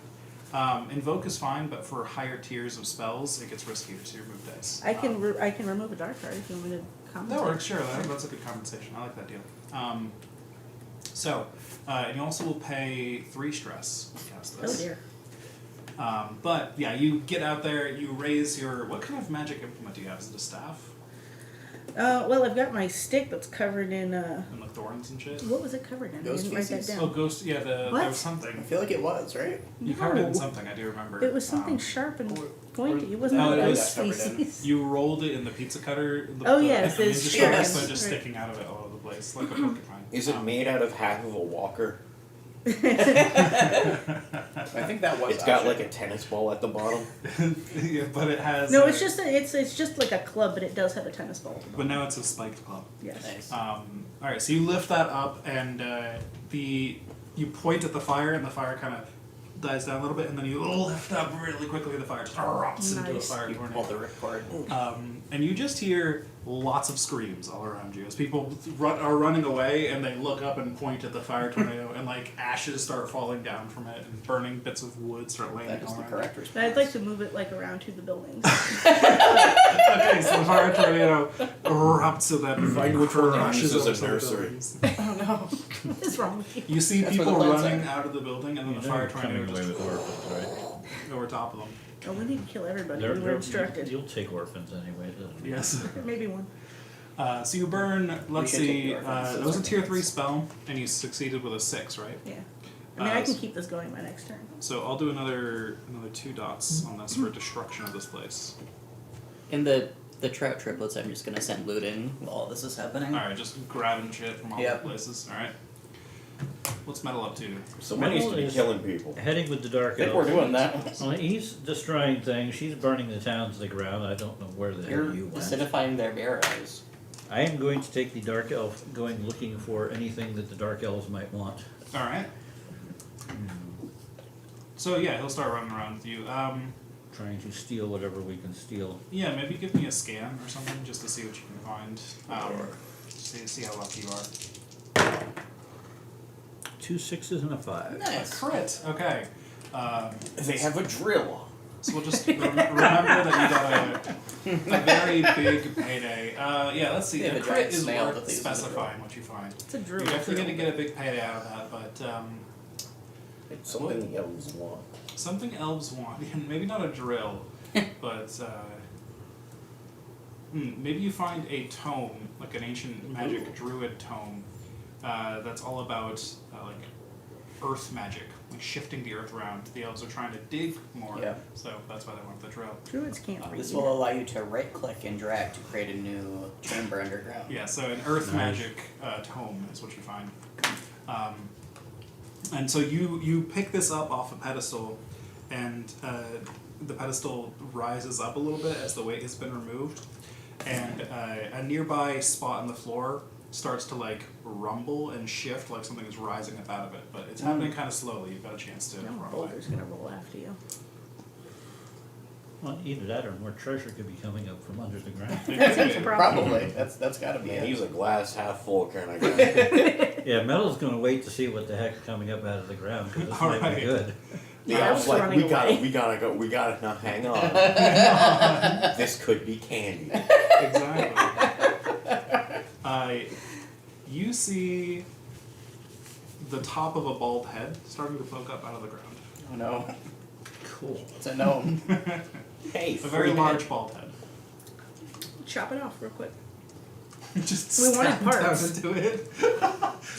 Invoke is fine, but for higher tiers of spells, it gets riskier to remove dice. I can I can remove a dark card if you want me to comment. That works, sure. That's a good compensation. I like that deal. And you also will pay 3 stress to cast Oh this. dear. But yeah, you get out there, you raise your. What kind of magic implement do you have? Is it a staff? Well, I've got my stick that's covered in And like thorns and shit? what was it covered in? Ghost I didn't write that feces? down. Oh, ghost. Yeah, What? there was I something. feel like it was, right? You covered it in No. something, I do remember. It was something sharp and pointy. It wasn't Oh, like it ghost was species. You rolled it in the pizza cutter. Oh, yes, the it's- ninja yes. shards, so just Right. sticking out of it all over the place, like a porcupine. Is it made out of half of a walker? I think that was. It's got actually- like a tennis ball at the bottom. Yeah, but it has. No, it's just it's just like a club, but it does have a tennis ball. But now it's a spiked club. Yes. Nice. All right, so you lift that up, and you point at the fire, and the fire kind of dies down a little bit, and then you lift up really quickly. The fire just erupts into a Nice. fire You pulled tornado. the ripcord. And you just hear lots of screams all around you as people are running away, and they look up and point at the fire tornado, and like ashes start falling down from it, and burning bits of wood start landing That is all the around. correct But response. I'd like to move it like around to the buildings. Okay, so the fire tornado erupts and then Find which one crushes uses over a some nursery. buildings. Oh no, what is wrong with you? You see That's where people the plants running are. out of the building, and then You the know fire you're coming tornado away just with orphans, right? over top of them. Oh, we need to kill everybody. We were instructed. You'll take orphans anyway, doesn't it? Yes. Maybe one. So you burn, let's should take see, the orphans that as was a our tier chance. 3 spell, and you succeeded with a 6, right? Yeah. I mean, I can s- keep this going my next turn. So I'll do another 2 dots on this for destruction of this place. In the trout triplets, I'm just gonna send loot in while this is happening. Alright, just grabbing shit from all Yep. the places, alright? What's metal up to? Someone needs to be Metal is- killing people. Heading with the dark I think elf. we're doing that. Well, he's destroying things. She's burning the town to the ground. I don't know where the You're hell you went. acidifying their barrows. I am going to take the dark elf, going looking for anything that the dark elves might want. Alright. So yeah, he'll start running around with you. Trying to steal whatever we can steal. Yeah, maybe give me a scan or something just to see what you can find. See how lucky you are. 2 6s and a 5. A Nice. crit. Okay. They have a drill. So we'll just remember that you got a very big payday. Yeah, let's see. They have A a crit giant is snail worth that they use as a specifying what you find. It's a You're druid. definitely going to get a big payday out of that, but It's something the elves want. something elves want. Maybe not a drill, but maybe you find a tome, like an ancient magic druid tome, that's all about like earth magic, like shifting the earth around. The elves are trying to dig more, Yeah. so that's why they want the drill. Druids can't read. This will allow you to right click and drag to create a new chamber underground. Yeah, so an earth Nice. magic tome is what you find. And so you pick this up off a pedestal, and the pedestal rises up a little bit as the weight has been removed, and a nearby spot on the floor starts to like rumble and shift like something is rising up out of it, but it's happening kind of slowly. You've got a chance to No run away. boulder's gonna roll after you. Well, either that or more treasure could be coming up from under the ground. That's a problem. Probably. That's gotta be Man, it. he's a glass half full kind of guy. Yeah, Metal's gonna wait to see what the heck's coming up out of the ground, because this might Alright. be good. Yeah, I was like, running we gotta, away. we gotta go, we gotta, now hang on. This could be candy. Exactly. You see the top of a bald head starting to poke up out of the ground. Oh no. Cool. It's a gnome. Hey, A very free large bald head. Chop it off real quick. Just We wanted stab down parts. into it.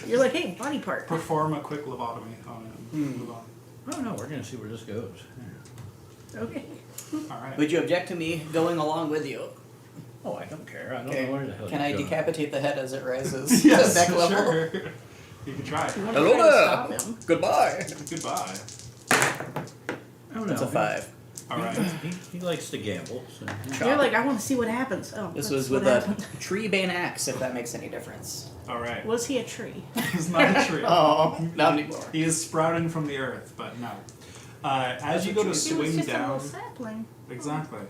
You're like, hey, body part. Perform a quick lobotomy on him. Move on. Oh no, we're gonna see where this goes. Okay. Alright. Would you object to me going along with you? Oh, I don't care. I don't Okay. know where the hell Can you're I going. decapitate the head as it rises Yes, to neck level? sure. You can try. You wanna Hello try to stop there. him. Goodbye. Goodbye. Oh no. That's a 5. Alright. He likes to gamble. So. You're like, I want to see what happens. Oh, This that's was what with a happened. tree bane axe, if that makes any difference. Alright. Was he a tree? He's not a tree. Oh, not anymore. He is sprouting from the earth, but no. As you go to He was swing just a down, little sapling. exactly.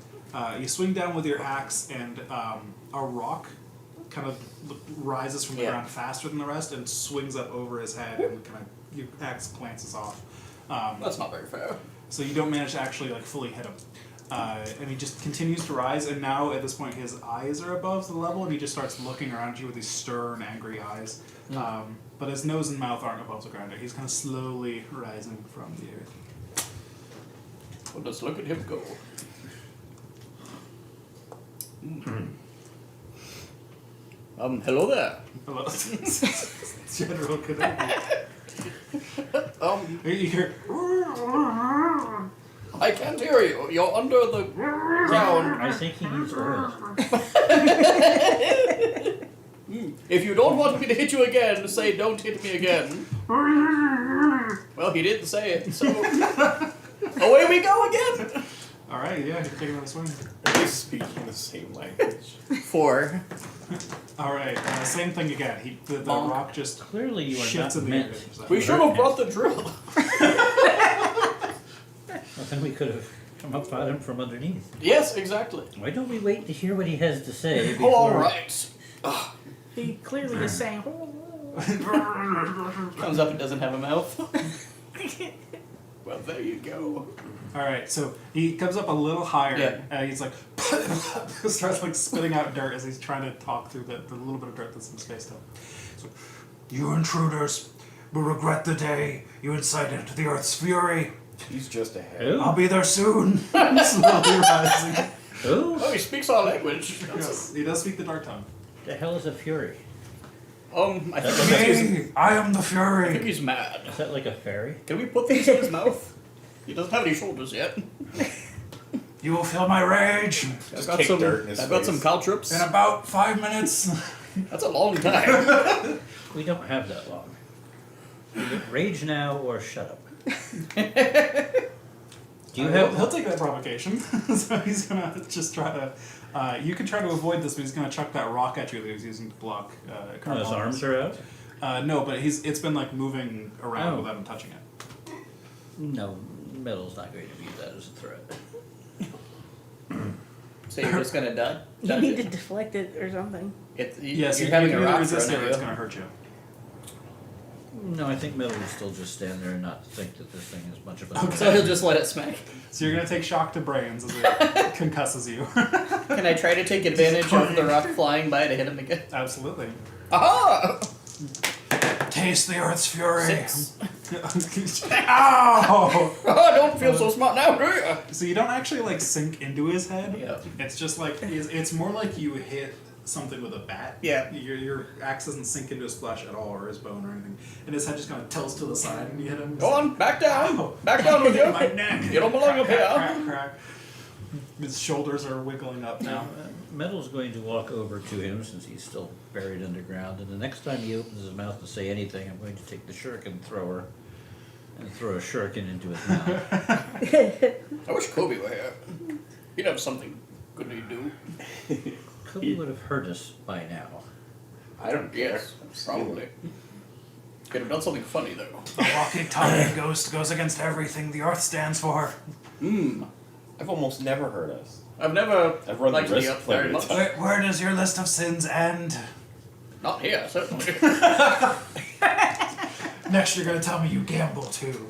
You swing down with your axe, and a rock kind of rises from the Yeah. ground faster than the rest and swings up over his head, and kind of your axe glances off. That's not very fair. So you don't manage to actually like fully hit him. And he just continues to rise, and now at this point his eyes are above the level, and he just starts looking around you with these stern, angry eyes. But his nose and mouth aren't above the ground. He's kind of slowly rising from the earth. Well, just look at him go. Hello there. Hello. General Kenobi. You hear, I can't hear you. You're under the ground. I think he needs oil. If you don't want me to hit you again, say don't hit me again. Well, he didn't say it, so away we go again. alright, yeah, you're taking another swing. Are they speaking the same language? 4. Alright, same thing again. The Bonk. rock just Clearly you are shifts not in the air. meant. We should have brought the drill. Well, then we could have come up at him from underneath. Yes, exactly. Why don't we wait to hear what he has to say Oh, before... all right. He clearly is saying, Comes up and doesn't have a mouth. Well, there you go. Alright, so he comes up a little higher, Yeah. and he's like, starts like spitting out dirt as he's trying to talk through the little bit of dirt that's in his face still. So, you intruders will regret the day you incited the Earth's fury. He's just a head. I'll Oh, be there soon. Slowly rising. oh, Oh, he speaks our language. Yes, he does speak the dark tongue. the hell is a fury? I think he's, Me, I am the I think fury. he's mad. Is that like a fairy? Can we put these in his mouth? He doesn't have any shoulders yet. You will feel my rage Just kick dirt in his I've got some face. caltrops. in about 5 minutes. That's a long time. We don't have that long. Either rage now or shut up. Do you He'll have... take that provocation. So he's gonna just try to. You can try to avoid this, but he's gonna chuck that rock at you that he was using to block. Oh, his Carbone's. arms are out? No, but it's been like moving around Oh. without him touching it. No, Metal's not going to view that as a threat. So you're just gonna dodge you need to it? deflect it or something. Yes, you're you having can a either rock resist thrown it or at it's you. gonna hurt you. No, I think Metal will still just stand there and not think that this thing is much of a... Okay. So he'll just let it smack. So you're gonna take shock to brains as it concusses you. Can I try to take advantage of the rock flying by to hit him again? Absolutely. Aha! Taste the Earth's fury. 6. Ow! Oh, don't feel so smart now, do you? So you don't actually like sink into his head. Yeah. It's just like it's more like you hit something with a bat. Yeah. Your axe doesn't sink into his flesh at all or his bone or anything, and his head just kind of tilts to the side and you hit him. Go on, back down. Ow. Back down with you. My neck. You don't belong up Crack, here. crack, crack. His shoulders are wiggling up Now, now. Metal's going to walk over to him since he's still buried underground, and the next time he opens his mouth to say anything, I'm going to take the shuriken thrower and throw a shuriken into his mouth. I wish Kobe were here. He'd have something good to do. Kobe would have heard us by now. I don't care. Yes, probably. Could have done something funny though. The walking, talking ghost goes against everything the Earth stands for. I've almost never heard us. I've never I've run the liked the risk up very plenty of much. times. Where does your list of sins end? Not here, certainly. Next, you're gonna tell me you gamble too.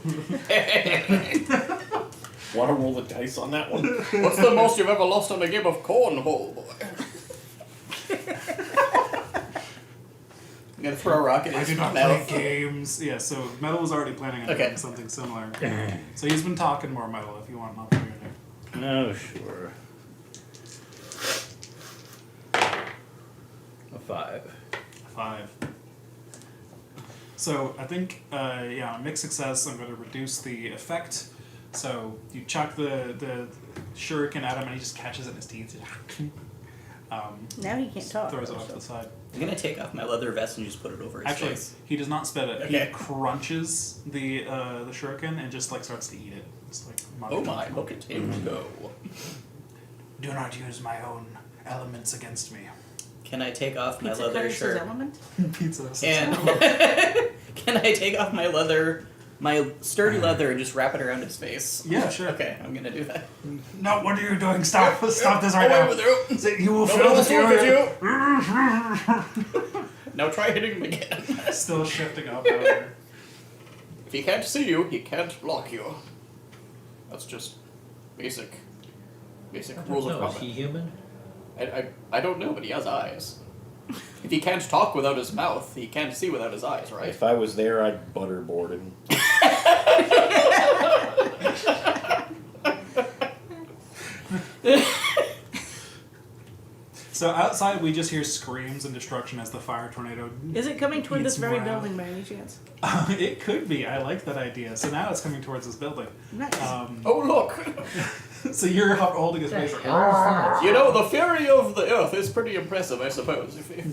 Want to roll the dice on that one? What's the most you've ever lost on a game of cornhole, boy? I'm gonna throw a rock at I his do not mouth. play games. Yeah, so Metal was already planning on Okay. doing something similar. So he's been talking more, Metal, if you want an opportunity. No, sure. A 5. 5. So I think, yeah, on mixed success, I'm going to reduce the effect. So you chuck the shuriken at him, and he just catches it in his teeth. Now he can't talk. Throws it though, off to the so. side. I'm gonna take off my leather vest and just put it over his Actually, face. he does not spit it. Okay. He crunches the shuriken and just like starts to eat it. It's like Oh my, look at him go. Do not use my own elements against me. Can I take off my Pizza leather Cutter's his shirt? element? Pizza. And can I take off my sturdy leather and just wrap it around his face? Yeah, sure. Okay, I'm gonna do that. No, what are you doing? Stop! Stop this right Away now! with you. You will No feel one the will look fury. at you. Now try hitting him again. Still shifting up out there. If he can't see you, he can't block you. That's just basic rules of No, is combat. he human? I don't know, but he has eyes. If he can't talk without his mouth, he can't see without his eyes, right? If I was there, I'd butterboard him. So outside, we just hear screams and destruction as the fire tornado. Is it coming toward this Eats very more building by any chance? It could be. I like that idea. So now it's coming towards this building. Nice. Oh look! So you're holding his face. Like, You know, the fury of the earth is pretty impressive, I suppose. If you...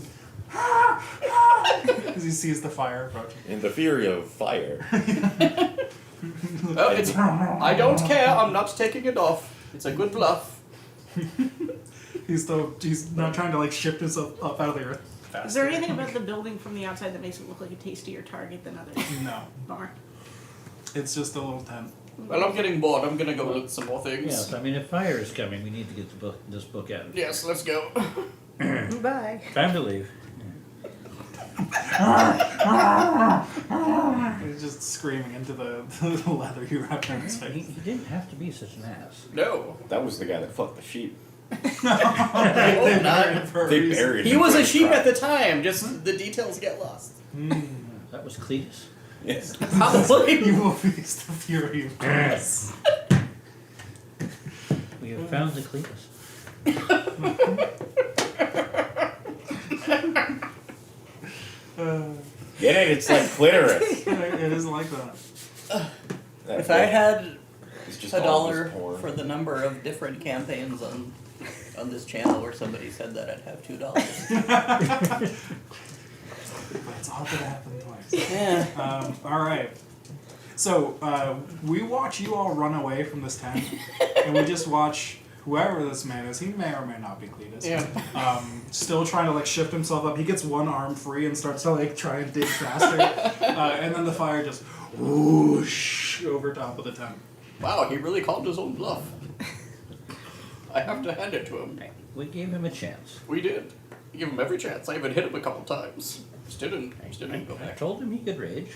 as he sees the fire approaching. In the fury of fire. Oh, it's, I don't care, I'm not taking it off. It's a good bluff. He's not trying to like shift himself up out of the earth. Faster. Is there anything about the building from the outside that makes it look like a tastier target than others? No. Bummer. It's just a little tent. Well, I'm getting bored, I'm gonna go look at some more things. Yes, I mean, if fire is coming, we need to get this book out. Yes, let's go. Bye. Time to leave. He's just screaming into the leather you wrapped around his He, face. he didn't have to be such an ass. No. That was the guy that fucked the sheep. Oh, not. For a They reason. buried He him. was for a his sheep crime. at the time, just the details get lost. That was Cletus. Yes. Probably. You will face the fury of Christ. We have found the Cletus. Get it? It's like clitoris. It isn't like that. If I had It's just a all this dollar porn. for the number of different campaigns on this channel where somebody said that, I'd have $2. But it's all gonna happen twice. Yeah. All right. So we watch you all run away from this tent, and we just watch whoever this man is. He may or may not be Cletus. Yeah. Still trying to like shift himself up. He gets one arm free and starts to like try and dig faster, and then the fire just whoosh over top of the tent. Wow, he really called his own bluff. I have to hand it to him. We gave him a chance. We did. We gave him every chance. I even hit him a couple times. Just didn't go I back. told him he could rage.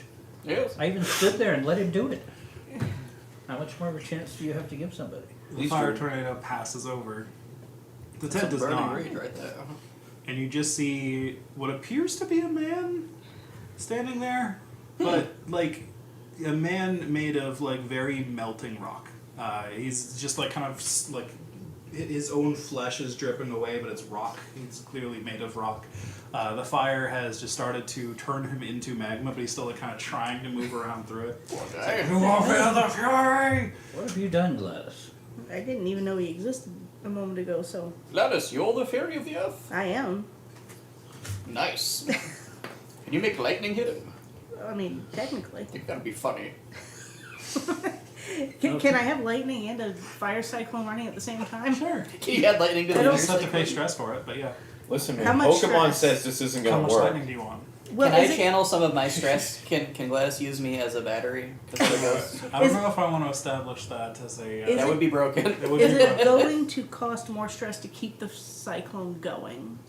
Yes. I even stood there and let him do it. How much more of a chance do you have to give somebody? The fire tornado passes over. The tent That's a does burning not. rage right there. And you just see what appears to be a man standing there, but like a man made of like very melting rock. He's just like kind of like his own flesh is dripping away, but it's rock. He's clearly made of rock. The fire has just started to turn him into magma, but he's still like kind of trying to move around through it. Okay. You will feel the fury. What have you done, Gladys? I didn't even know he existed a moment ago, so Gladys, you're the fairy of the earth? I am. Nice. Can you make lightning hit him? I mean, technically. You've got to be funny. Can I have lightning and a fire cyclone running at the same time? Sure. He had lightning to I the don't- You just have to motorcycle. pay stress for it, but yeah. Listen, How man. much Pokemon stress? says this isn't How gonna much work. lightning do you want? Well, can I is it- channel some of my stress? Can Gladys use me as a battery? Because it goes. I don't Is- know if I want to establish that as a. Is That it- would be broken. it would Is be it broken. going to cost more stress to keep the cyclone going,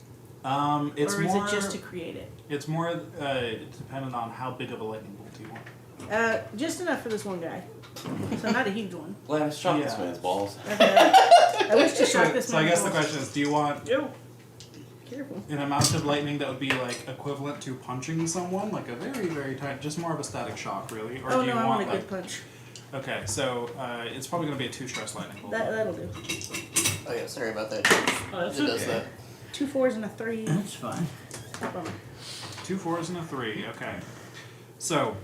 It's or is more. it just to create it? It's more dependent on how big of a lightning bolt you want. Just enough for this one guy, so not a huge one. Gladys, shot this Yeah. man's balls. Okay. I wish to shock this So I man. guess the question is, do you want Yo, careful. an amount of lightning that would be like equivalent to punching someone, like a very very tiny, just more of a static shock, really, or Oh do you no, I want a like? good punch. Okay, so it's probably going to be a 2 stress lightning bolt. That'll do. Oh yeah, sorry about that. Oh, that's It does okay. that. 2 4s and a 3. That's fine. Bummer. 2 4s and a 3. Okay, so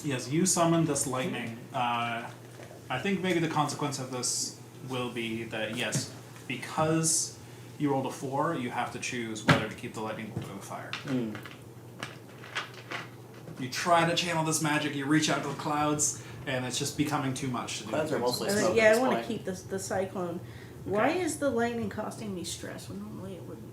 yes, you summoned this lightning. I think maybe the consequence of this will be that yes, because you rolled a 4, you have to choose whether to keep the lightning bolt or the fire. Mm. You try to channel this magic, you reach out to the clouds, and it's just becoming too much to do. Clouds are mostly And then, smoke yeah, at I this want to point. keep the cyclone. Why is the lightning costing me stress when normally it wouldn't?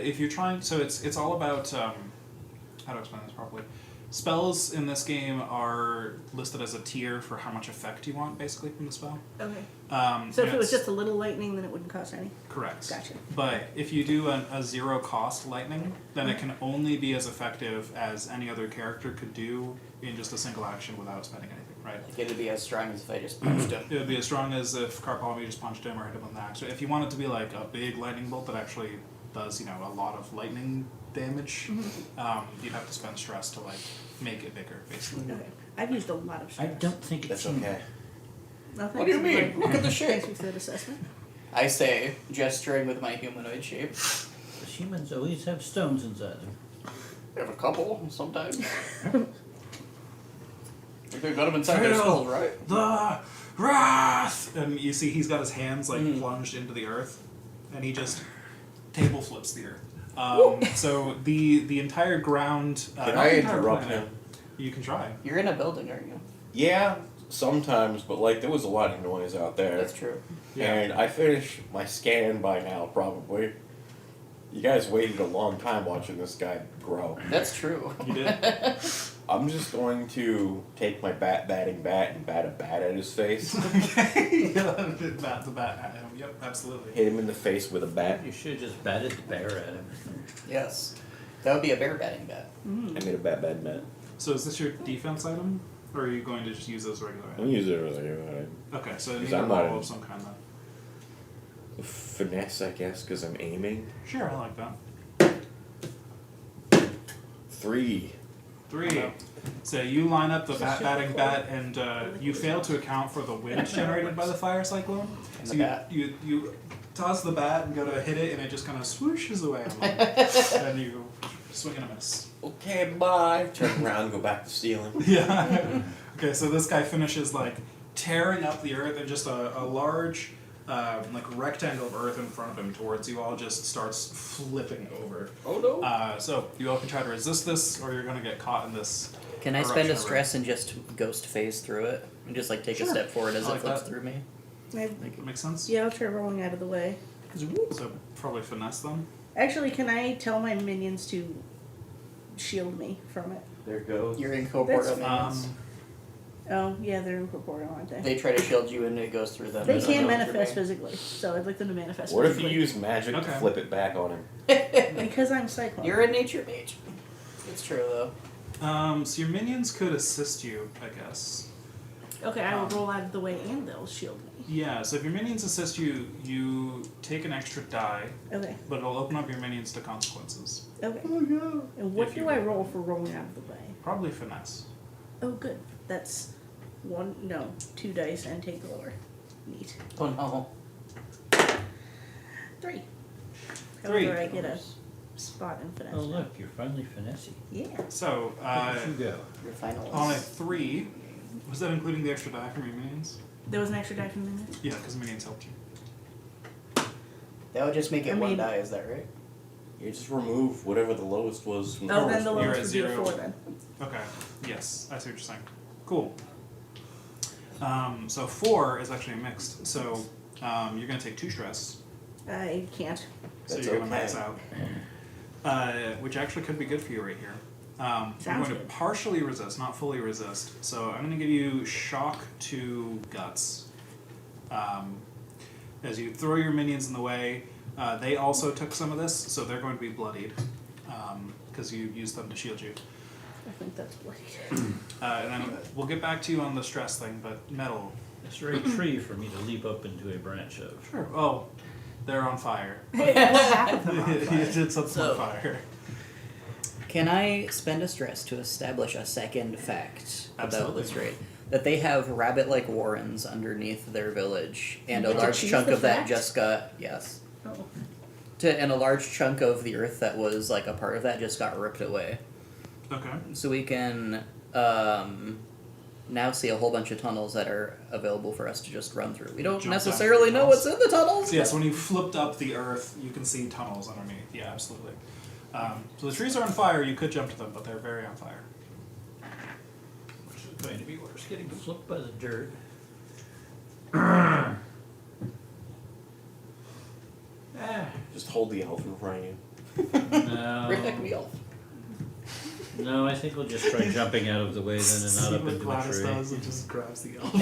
If you're trying, so it's all about how to explain this properly. Spells in this game are listed as a tier for how much effect you want, basically, from the spell. Okay. you So if know, it was it's- just a little lightning, then it wouldn't cost any. correct. Gotcha. But if you do a 0 cost lightning, then it can only be as effective as any other character could do in just a single action without spending anything, right? Like, it'd be as strong as if I just punched him. It would be as strong as if Karpalmi just punched him or hit him with an axe. If you want it to be like a big lightning bolt that actually does, a lot of lightning damage, you'd have to spend stress to like make it bigger, basically. Okay. I've used a lot of I stress. don't think it's That's okay. No, What do you thanks. mean? Look at the shape. Thanks for that assessment. I say, gesturing with my humanoid shape. The humans always have stones inside them. I have a couple sometimes. They've got them inside their skulls, right? The wrath, and you see he's got his hands like Mm. plunged into the earth, and he just table flips the earth. So the entire ground. Can not I the entire interrupt planet- him? You can try. You're in a building, aren't you? Yeah, sometimes, but like there was a lot of noise out there. That's true. Yeah. And I finished my scan by now, probably. You guys waited a long time watching this guy grow. That's true. You did. I'm just going to take my batting bat and bat a bat at his face. Okay. Yeah, bat the bat at him. Yep, absolutely. Hit him in the face with a bat. You should have just batted the bear at him. Yes. That would be a bear batting bat. I made a bat. So is this your defense item, or are you going to just use those regular I'm items? use it as a Okay, so it Because needs a I'm not roll in- of some kind then. finesse, I guess, because I'm aiming. Sure, I like that. 3. 3. So you line up the batting bat, and you fail to account for the wind generated by the fire cyclone. And So the you, bat. you toss the bat and go to hit it, and it just kind of swooshes away a moment. And you swing and a miss. Okay, bye. Turn around, go back to stealing. Yeah. Okay, so this guy finishes like tearing up the earth, and just a large like rectangle of earth in front of him towards you all just starts flipping over. Oh no. So you all can try to resist this, or you're gonna get caught in this. Can I spend eruption a of stress and just ghost phase through it? And just like take Sure. a step forward as I it like flips that. through me? That makes sense. Yeah, I'll try rolling out of the way. So probably finesse them. Actually, can I tell my minions to shield me from it? There goes. You're incorporeal That's- minions. Oh, yeah, they're incorporeal, aren't they? They try to shield you and it goes through them. They It doesn't can go through manifest me. physically, so I'd like them to manifest What if you physically. use magic to Okay. flip it back on him? Because I'm Cyclone. You're a nature mage. It's true though. So your minions could assist you, I guess. Okay, I will roll out of the way and they'll shield me. Yeah. So if your minions assist you, you take an extra die, Okay, but it'll open up your minions to consequences. okay. Oh no. And what If do you I roll. roll for rolling out of the way? Probably finesse. Oh, good. That's 2 dice and take the lower. Neat. Oh no. 3. 3. However, I get a spot in finesse. Oh now. look, you're finally finessey. Yeah. So Where did you go? Your final on a 3, was that including the extra die from your minions? There was an extra die from minions? Yeah, because minions helped you. That would just make it I one mean- die, is that right? You just remove whatever the lowest was from the Oh, then first the one. You're lowest at would be a 0. 4 then. Okay. Yes, I see what you're saying. Cool. So 4 is actually a mixed. So you're going to take 2 stress, I can't. So That's you're gonna okay. max out. Which actually could be good for you right here. I'm Sounds going to good. partially resist, not fully resist. So I'm going to give you shock to guts. As you throw your minions in the way, they also took some of this, so they're going to be bloodied because you used them to shield you. I think that's bloody. And then we'll get back to you on the stress thing, but metal. Is there a tree for me to leap up into a branch of? Sure. Oh, they're on fire. Half of them are on You fire. did something So- on fire. Can I spend a stress to establish a second fact Absolutely. about this raid? That they have rabbit-like warrens underneath their village, and You a get to large choose chunk the of that fact? just got yes. Oh. And a large chunk of the earth that was like a part of that just got ripped away. Okay. So we can now see a whole bunch of tunnels that are available for us to just run through. We don't Jump necessarily down know what's in the tunnels. So yes, when you flipped up the earth, you can see tunnels underneath. Yeah, absolutely. So the trees are on fire. You could jump to them, but they're very on fire. Which is going to be worse, getting flipped by the dirt. Just hold the elf in front of you. Protect me all. No, I think we'll just try jumping out of the way then and not up into a tree. and just grabs the elf.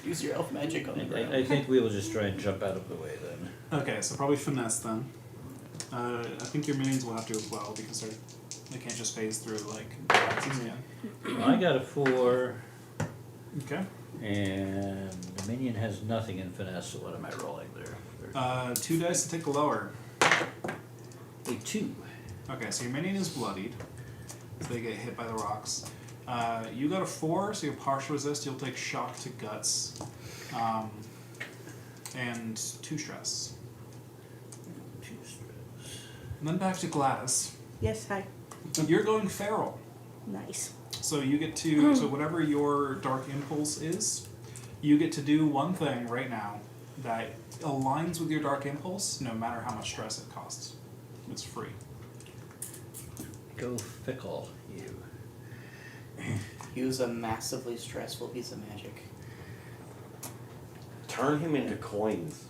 Use your elf magic on the ground. I think we will just try and jump out of the way then. Okay, so probably finesse then. I think your minions will have to as well because they can't just phase through like galaxies again. Well, I got a 4, Okay. and the minion has nothing in finesse, so what am I rolling there? 2 dice to take the lower. A 2. Okay, so your minion is bloodied. So they get hit by the rocks. You got a 4, so you partial resist. You'll take shock to guts. And 2 stress. 2 stress. And then back to Gladys. Yes, hi. You're going feral. Nice. So you get to, so whatever your dark impulse is, you get to do one thing right now that aligns with your dark impulse no matter how much stress it costs. It's free. Go fickle, you. Use a massively stressful piece of magic. Turn him into coins.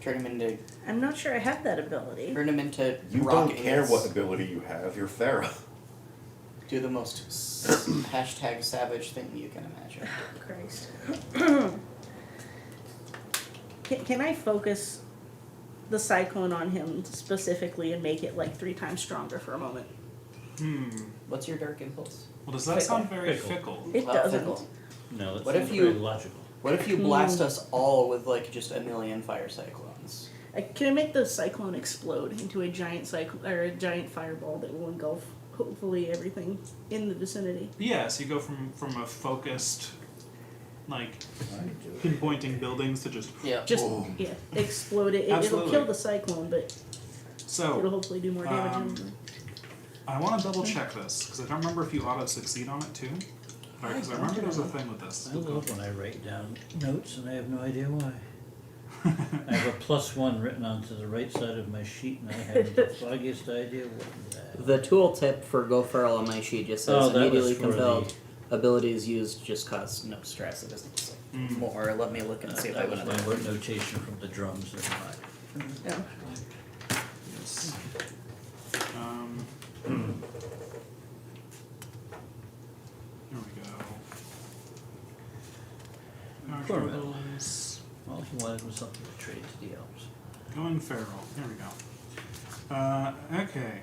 Turn him into I'm not sure I have that ability. turn him into You rock don't care ants. what ability you have. You're Pharaoh. Do the most hashtag savage thing you can imagine. Christ. Can I focus the cyclone on him specifically and make it like 3 times stronger for a moment? What's your dark impulse? Well, does that Fickle. sound very Fickle. fickle? It Well, doesn't. fickle. No, that's What if not you- very logical. What if you blast us all with like just a million fire cyclones? Can I make the cyclone explode into a giant or a giant fireball that will engulf hopefully everything in the vicinity? Yeah, so you go from a focused, like, I do it. pinpointing buildings to just... Yeah. Just yeah, explode it. It'll Absolutely. kill the cyclone, but it'll So, hopefully do more damage. I want to double check this, because I don't remember if you auto-succeed on it too. Because I remember there was a thing with this. I love when I write down notes and I have no idea why. I have a +1 written onto the right side of my sheet and I have the foggiest idea what that. The tooltip for Go Feral on my sheet just says Oh, that was immediately for compelled. Abilities used just cause no stress. It doesn't say Mm. more. Let me look and see if I That was went my up. word notation from the drums in my. Yeah. Yes. Here we go. Poor Archer Metal. Wills. All he wanted was something to trade to the elves. Going feral. Here we go. Okay.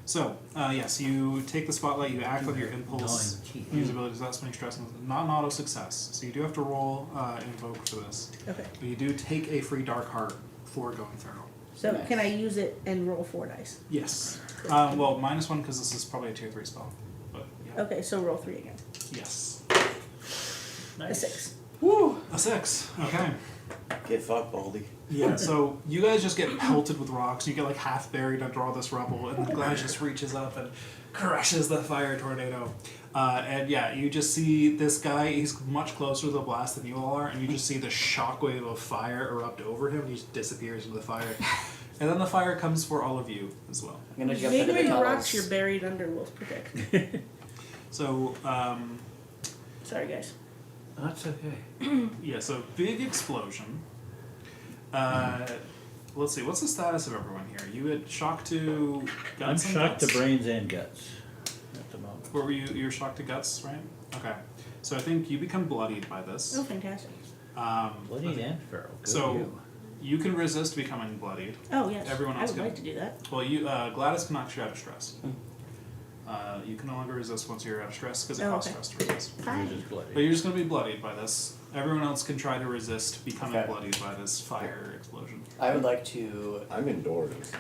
So, yes, you take the spotlight, you act with your impulse. Gnawing teeth. Use abilities without spending stress. Not an auto success. So you do have to roll invoke for this. Okay. But you do take a free dark heart for going feral. So Nice. can I use it and roll 4 dice? Yes. Well, -1 because this is probably a tier 3 spell. But yeah. Okay, so roll 3 again. Yes. A 6. Woo! A 6. Okay. Get fucked, Baldy. Yeah, so you guys just get pelted with rocks. You get like half buried under all this rubble, and then Glass just reaches up and crushes the fire tornado. And yeah, you just see this guy, he's much closer to the blast than you all are, and you just see the shockwave of fire erupt over him, and he just disappears into the fire. And then the fire comes for all of you as well. I'm gonna jump into Maybe the the tunnels. rocks you're buried under will protect. So, Sorry, guys. That's okay. Yeah, so big explosion. Let's see, what's the status of everyone here? You had shock to guts I'm and shocked to guts? brains and guts at the moment. Where were you? You were shocked to guts, right? Okay. So I think you become bloodied by this. Oh, fantastic. Bloodied and feral. Good So you. you can resist becoming bloodied. Oh, yes. Everyone else I would can. like to do that. Well, you Gladys can knock you out of stress. You can no longer resist once you're out of stress because it Oh, costs okay. stress to resist. You're Fine. just bloody. But you're just going to be bloodied by this. Everyone else can try to resist becoming Okay. bloodied by this fire explosion. I would like to. I'm indoors.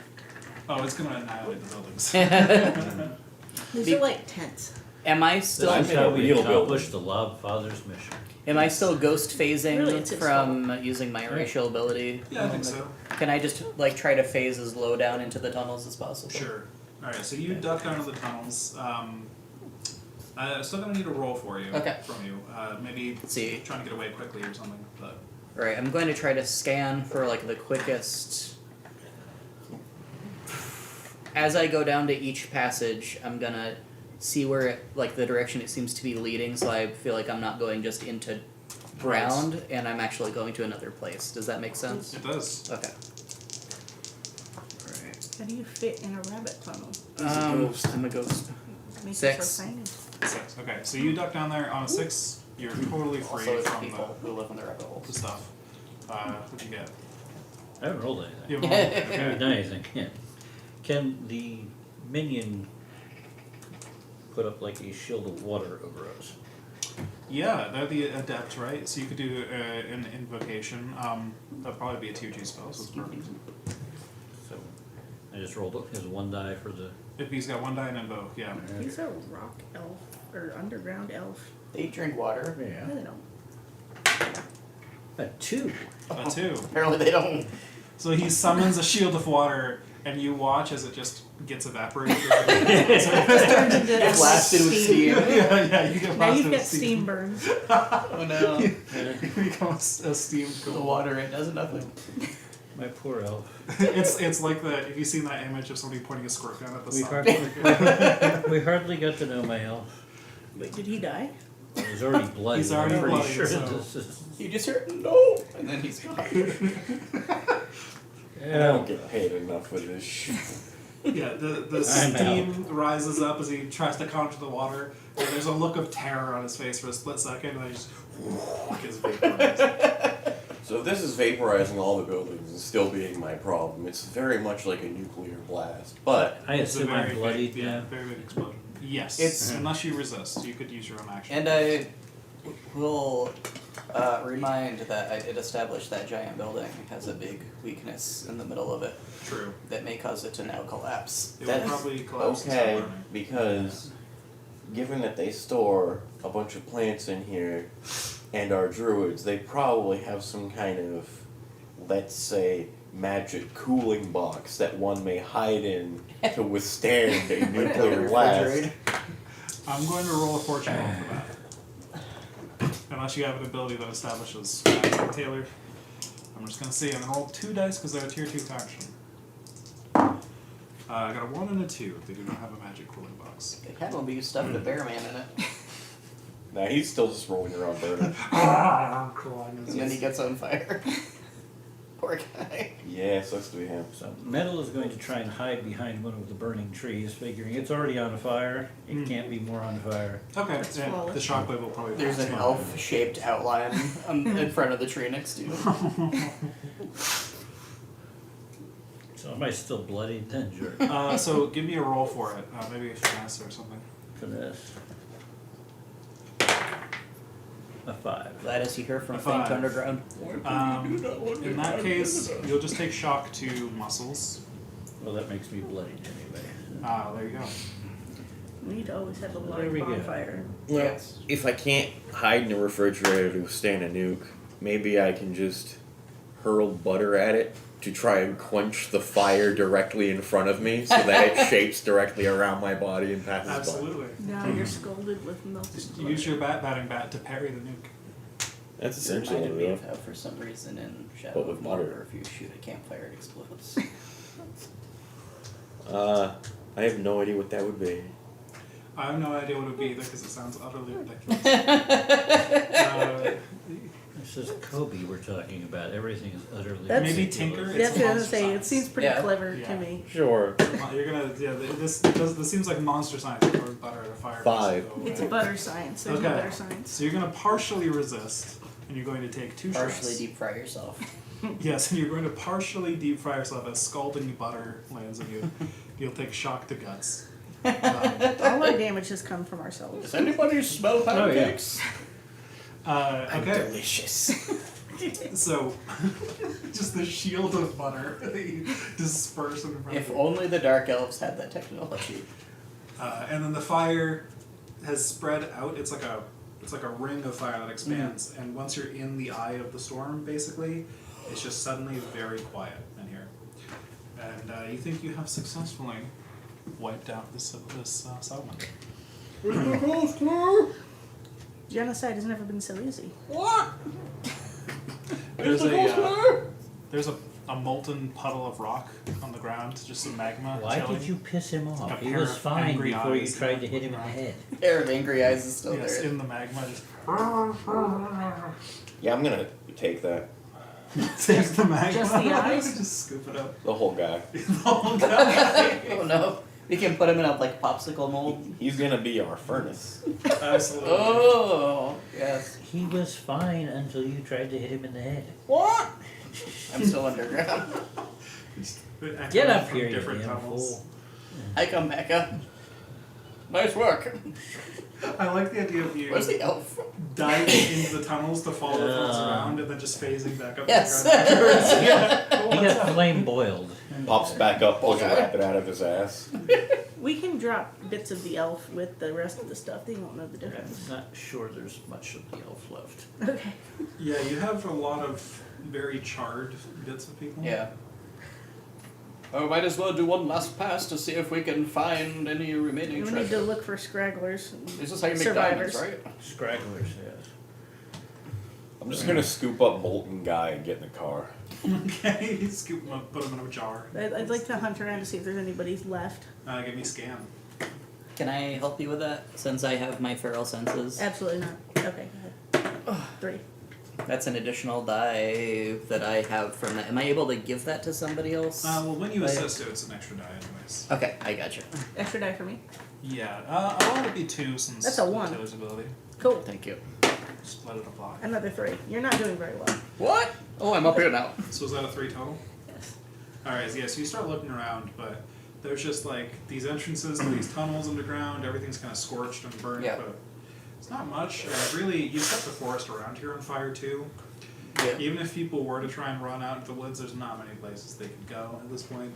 Oh, it's going to annihilate the buildings. These Be- are like tents. Am I This still? I'm is in how a we real accomplish the Lob Father's mission. Am I still ghost phasing Really, it's his from using my racial ability? Yeah, I think so. Can I just like try to phase as low down into the tunnels as possible? Sure. Alright, so you duck down to the tunnels. I'm still going to need a roll for you. Okay. From you. Maybe Let's see. trying to get away quickly or something. But Right, I'm going to try to scan for like the quickest. As I go down to each passage, I'm gonna see where it, like the direction it seems to be leading, so I feel like I'm not going just into ground, and I'm actually going to another place. Does that make sense? it does. Okay. How do you fit in a rabbit tunnel? I'm a ghost. Makes Six. it so tiny. 6. Okay, so you duck down there on a 6. You're totally free Also, it's from people who live in the rabbit holes. the stuff. What'd you get? I haven't rolled anything. You have a I roll? Okay. haven't done anything. Yeah. Can the minion put up like a shield of water over us? Yeah, they're the adept, right? So you could do an invocation. That'd probably be a tier 2 spell, so it's perfect. So I just rolled his one die for the. If he's got 1 die and invoke, yeah. He's a rock elf or underground elf. They drink water. Yeah. No, they don't. A 2. A 2. Apparently they don't. So he summons a shield of water, and you watch as it just gets evaporated. It's Turned into It's blasted with steam. yeah, you get Now blasted you've with got steam burns. Oh no. You become a steam The cool. water, it does nothing. My poor elf. It's like the, have you seen that image of somebody pointing a squirt gun at the We sun? hardly, we hardly got to know my elf. Wait, did he die? He's already bloody. He's already I'm pretty bloody, sure so- this is. You just hear no, and then he's gone. I don't get paid enough for this shit. Yeah, the I'm steam rises up as he tries to conjure the water, and there's a look of terror on his face for a split second, and then he just gets vaporized. So if this is vaporizing all the buildings and still being my problem, it's very much like a nuclear blast. But I It's a assume I'm very bloodied big, now. very big explosion. Yes, It's- unless you resist, you could use your own action. And I will remind that it established that giant building has a big weakness in the middle of it True. that may cause it to now collapse. It That will is probably collapse. and okay, start burning. because given that they store a bunch of plants in here and are druids, they probably have some kind of, let's say, magic cooling box that one may hide in to withstand a nuclear blast. I'm going to roll a fortune roll for that. Unless you have an ability that establishes Taylor. I'm just going to see. I'm going to roll 2 dice because they're a tier 2 faction. I got a 1 and a 2. They do not have a magic cooling box. They had one, but you stuffed a bear man in it, Now he's still just rolling around burning. and then he gets on fire. Poor guy. Yeah, sucks to be him. So Metal is going to try and hide behind one of the burning trees, figuring it's already on fire. It can't be more on fire. Okay, That's yeah, flawless. the shockwave will probably There's pass an you. elf-shaped outline in front of the tree next to you. So am I still bloodied then, jerk? So give me a roll for it. Maybe a finesse or something. For this. A 5. Gladys, you hear from A Faint 5. Underground. In that case, you'll just take shock to muscles. Well, that makes me bloodied anyway. There you go. We need to always have a There large we go. bonfire. Yes. If I can't hide in a refrigerator to withstand a nuke, maybe I can just hurl butter at it to try and quench the fire directly in front of me so that it shapes directly around my body and passes by. Absolutely. Now you're scalded with melted Just butter. use your batting bat to parry the nuke. That's essentially Reminded what me it of is. how for some reason in Shadow But with of butter. Mordor, if you shoot a campfire, it explodes. I have no idea what that would be. I have no idea what it would be either because it sounds utterly ridiculous. This is Kobe we're talking about. Everything is utterly That's- Maybe ridiculous. Tinker? That's It's what I was monster gonna say. It science. seems pretty Yeah. clever Yeah. to me. Sure. You're gonna this seems like monster science or butter at a fire. 5. It's butter science. There's no Okay. better science. So you're gonna partially resist, and you're going to take 2 Partially shots. deep fry yourself. Yes, and you're going to partially deep fry yourself as scalding butter lands on you. You'll take shock to guts. All our damage has come from ourselves. Does anybody smell pancakes? Okay, Delicious. so just the shield of butter that you disperse in front If of you. only the Dark Elves had that technology. And then the fire has spread out. It's like a ring of fire that expands. And once you're in the eye of the storm, basically, it's just suddenly very quiet in here. And you think you have successfully wiped out this settlement. Genocide has never been so easy. There's a molten puddle of rock on the ground, just some magma. Why chilling. did you piss him off? A He pair was of fine angry before you eyes tried to there hit him in the around. head. Pair of angry eyes is still Yes, there. in the magma. Just Yeah, I'm gonna take that. takes the magma. Just the eyes? Just scoop it up. The whole guy. Oh, God. Oh no. We can put him in a like popsicle mold. He's gonna be our furnace. Absolutely. Oh yes. He was fine until you tried to hit him in the head. What? I'm still underground. Get up From here, you different damn tunnels. fool. I come back up. Nice work. I like the idea of you Where's the elf? diving into the tunnels to follow the tunnels around and then just phasing back up Yes. to the ground afterwards. Yeah. He got flame boiled. Pops back up, pulls a Okay. rabbit out of his ass. We can drop bits of the elf with the rest of the stuff. They won't know the difference. I'm not sure there's much of the elf left. Okay. Yeah, you have a lot of very charred bits of people. Yeah. Oh, might as well do one last pass to see if we can find any remaining We need to look for scragglers. And This is how you make survivors. diamonds, right? Scragglers, yes. I'm just gonna scoop up Molten Guy and get in the car. Okay, scoop them up, put them in a jar. I'd like to hunt around to see if there's anybody left. Give me scan. Can I help you with that since I have my feral senses? Absolutely not. Okay, go ahead. 3. That's an additional die that I have from that. Am I able to give that to somebody else? Well, when you Right. assist it, it's an extra die, anyways. Okay, I got you. Extra die for me. Yeah, I want it to be 2 since That's a 1. Taylor's ability. Cool. Thank you. Just let it apply. Another 3. You're not doing very well. What? Oh, I'm up here now. So is that a 3 total? Yes. Alright, yeah, so you start looking around, but there's just like these entrances to these tunnels underground, everything's kind of scorched and burnt, Yeah. but it's not much. Really, you set the forest around here on fire too. Yeah. Even if people were to try and run out into the woods, there's not many places they could go at this point.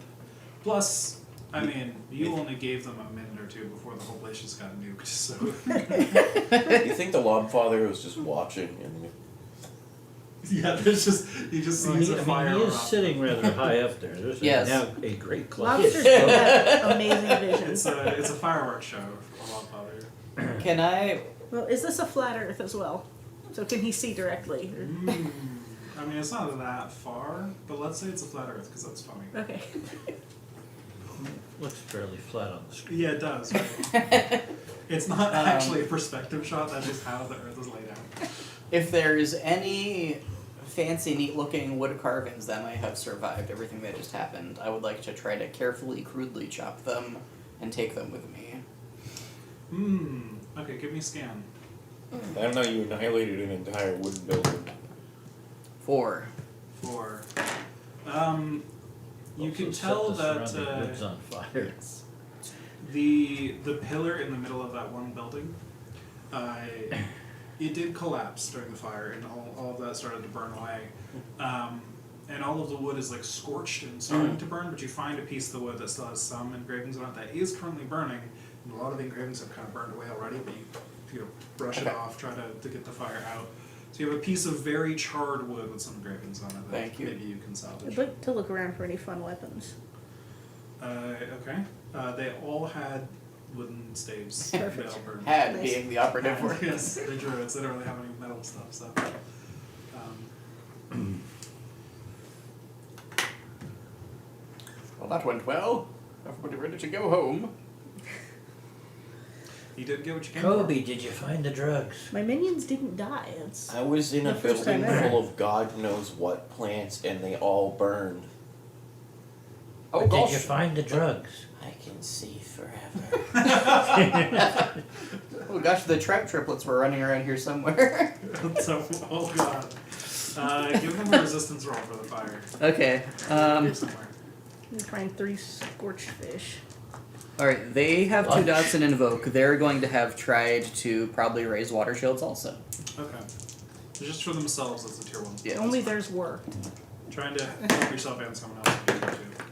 Plus, I mean, you only gave them a minute or 2 before the whole place just got nuked, so... You think the Lobfather was just watching and yeah, there's just... He just Well, sees he, a I fire mean, he is around. sitting rather high up there. There's Yes. now a great cloud. Lobsters have amazing vision. It's a fireworks show, a lot father. Can I? Well, is this a flat Earth as well? So can he see directly? Or- I mean, it's not that far, but let's say it's a flat Earth because that's funny. Okay. Looks fairly flat on the screen. Yeah, it does. Right? It's not actually a perspective shot. That's just how the Earth is laid out. If there's any fancy, neat-looking wood carvings that might have survived everything that just happened, I would like to try to carefully, crudely chop them and take them with me. Okay, give me a scan. I don't know, you annihilated an entire wooden building. 4. For you Also can set tell the that surrounding woods on fire. the pillar in the middle of that one building, it did collapse during the fire, and all of that started to burn away. And all of the wood is like scorched and starting to burn, but you find a piece of the wood that still has some engravings on it that is currently burning, and a lot of the engravings have kind of burned away already, but you brush it Okay. off, try to get the fire out. So you have a piece of very charred wood with some engravings on it that Thank you. maybe you can salvage. I'd like to look around for any fun weapons. Okay. They all had wooden staves. Perfect. They all burned. Had Nice. being the operative word. Yes, they're druids. They don't really have any metal stuff, so. Well, that went well. Everybody ready to go home? You didn't get what you came for. Kobe, did you find the drugs? My minions didn't die. It's I was in a The first time building ever. full of God knows what plants, and they all burned. Oh But did you gosh. find the drugs? I can see forever. Oh gosh, the trap triplets were running around here somewhere. So, oh god. Give them a resistance roll for the fire. Okay. Here somewhere. I'm trying 3 scorched fish. Alright, they have 2 Lunch. dots in invoke. They're going to have tried to probably raise water shields also. Okay. Just for themselves, it's a tier 1. Yeah. Only theirs worked. Trying to help yourself and someone else if you need to.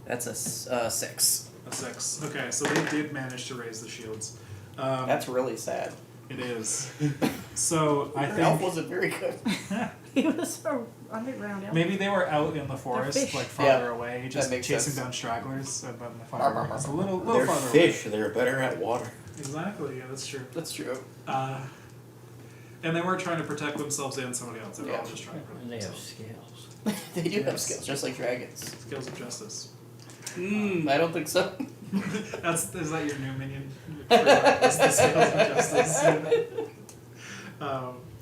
That's a 6. A 6. Okay, so they did manage to raise the shields. That's really sad. It is. So I Your elf think wasn't very good. He was an underground elf. maybe they were out in the forest, fish. like farther Yeah, away, just makes chasing sense. down stragglers, and then the Arr, fire arr, was a arr. little They're farther fish. They're better at water. away. Exactly. Yeah, that's true. That's true. And they were trying to protect themselves and somebody else. They were all Yeah. just trying to protect And they have themselves. scales. They do have Yes. skills, just like dragons. Skills of justice. I don't think so. Is that your new minion? It's the skills of justice.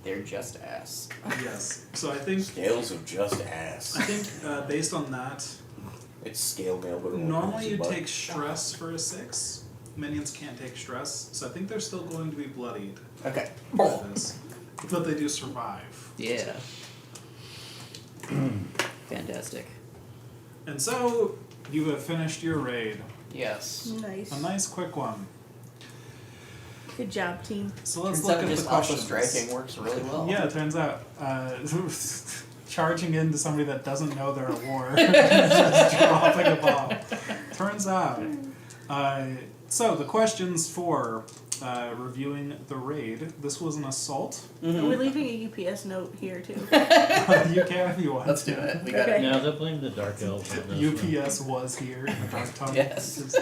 They're just ass. Yes. So I think Scales of just ass. based on that, It's scale mail, but normally you take stress for a 6. Minions can't take stress, so I think they're still going to be bloodied Okay. for this. But they do survive. Yeah. Fantastic. And so you have finished your raid. Yes. Nice. A nice quick one. Good job, team. So let's Turns look out at the just alpha questions. striking works really well. Yeah, it turns out. Charging into somebody that doesn't know they're at war, just dropping a bomb. Turns out. So the questions for reviewing the raid. This was an assault. We're leaving a UPS note here too. You can if you want. Let's to. do it. We got Okay. it. Now they'll blame the dark elves on this one. UPS was here in the dark tunnel. Yes.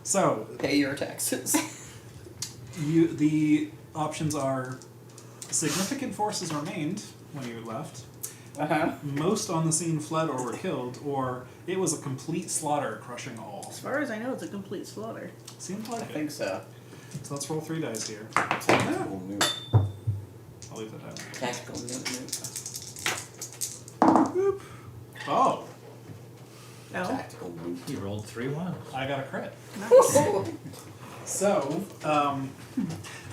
So Pay your taxes. the options are significant forces remained when you left. Uh-huh. Most on the scene fled or were killed, or it was a complete slaughter, crushing all. As far as I know, it's a complete slaughter. Seems I like think it. so. So let's roll 3 dice here. Tactical nuke. I'll leave that down. Tactical nuke. Boop. Oh, Oh, Tactical nuke. He rolled 3 ones. I got a crit. nice. So,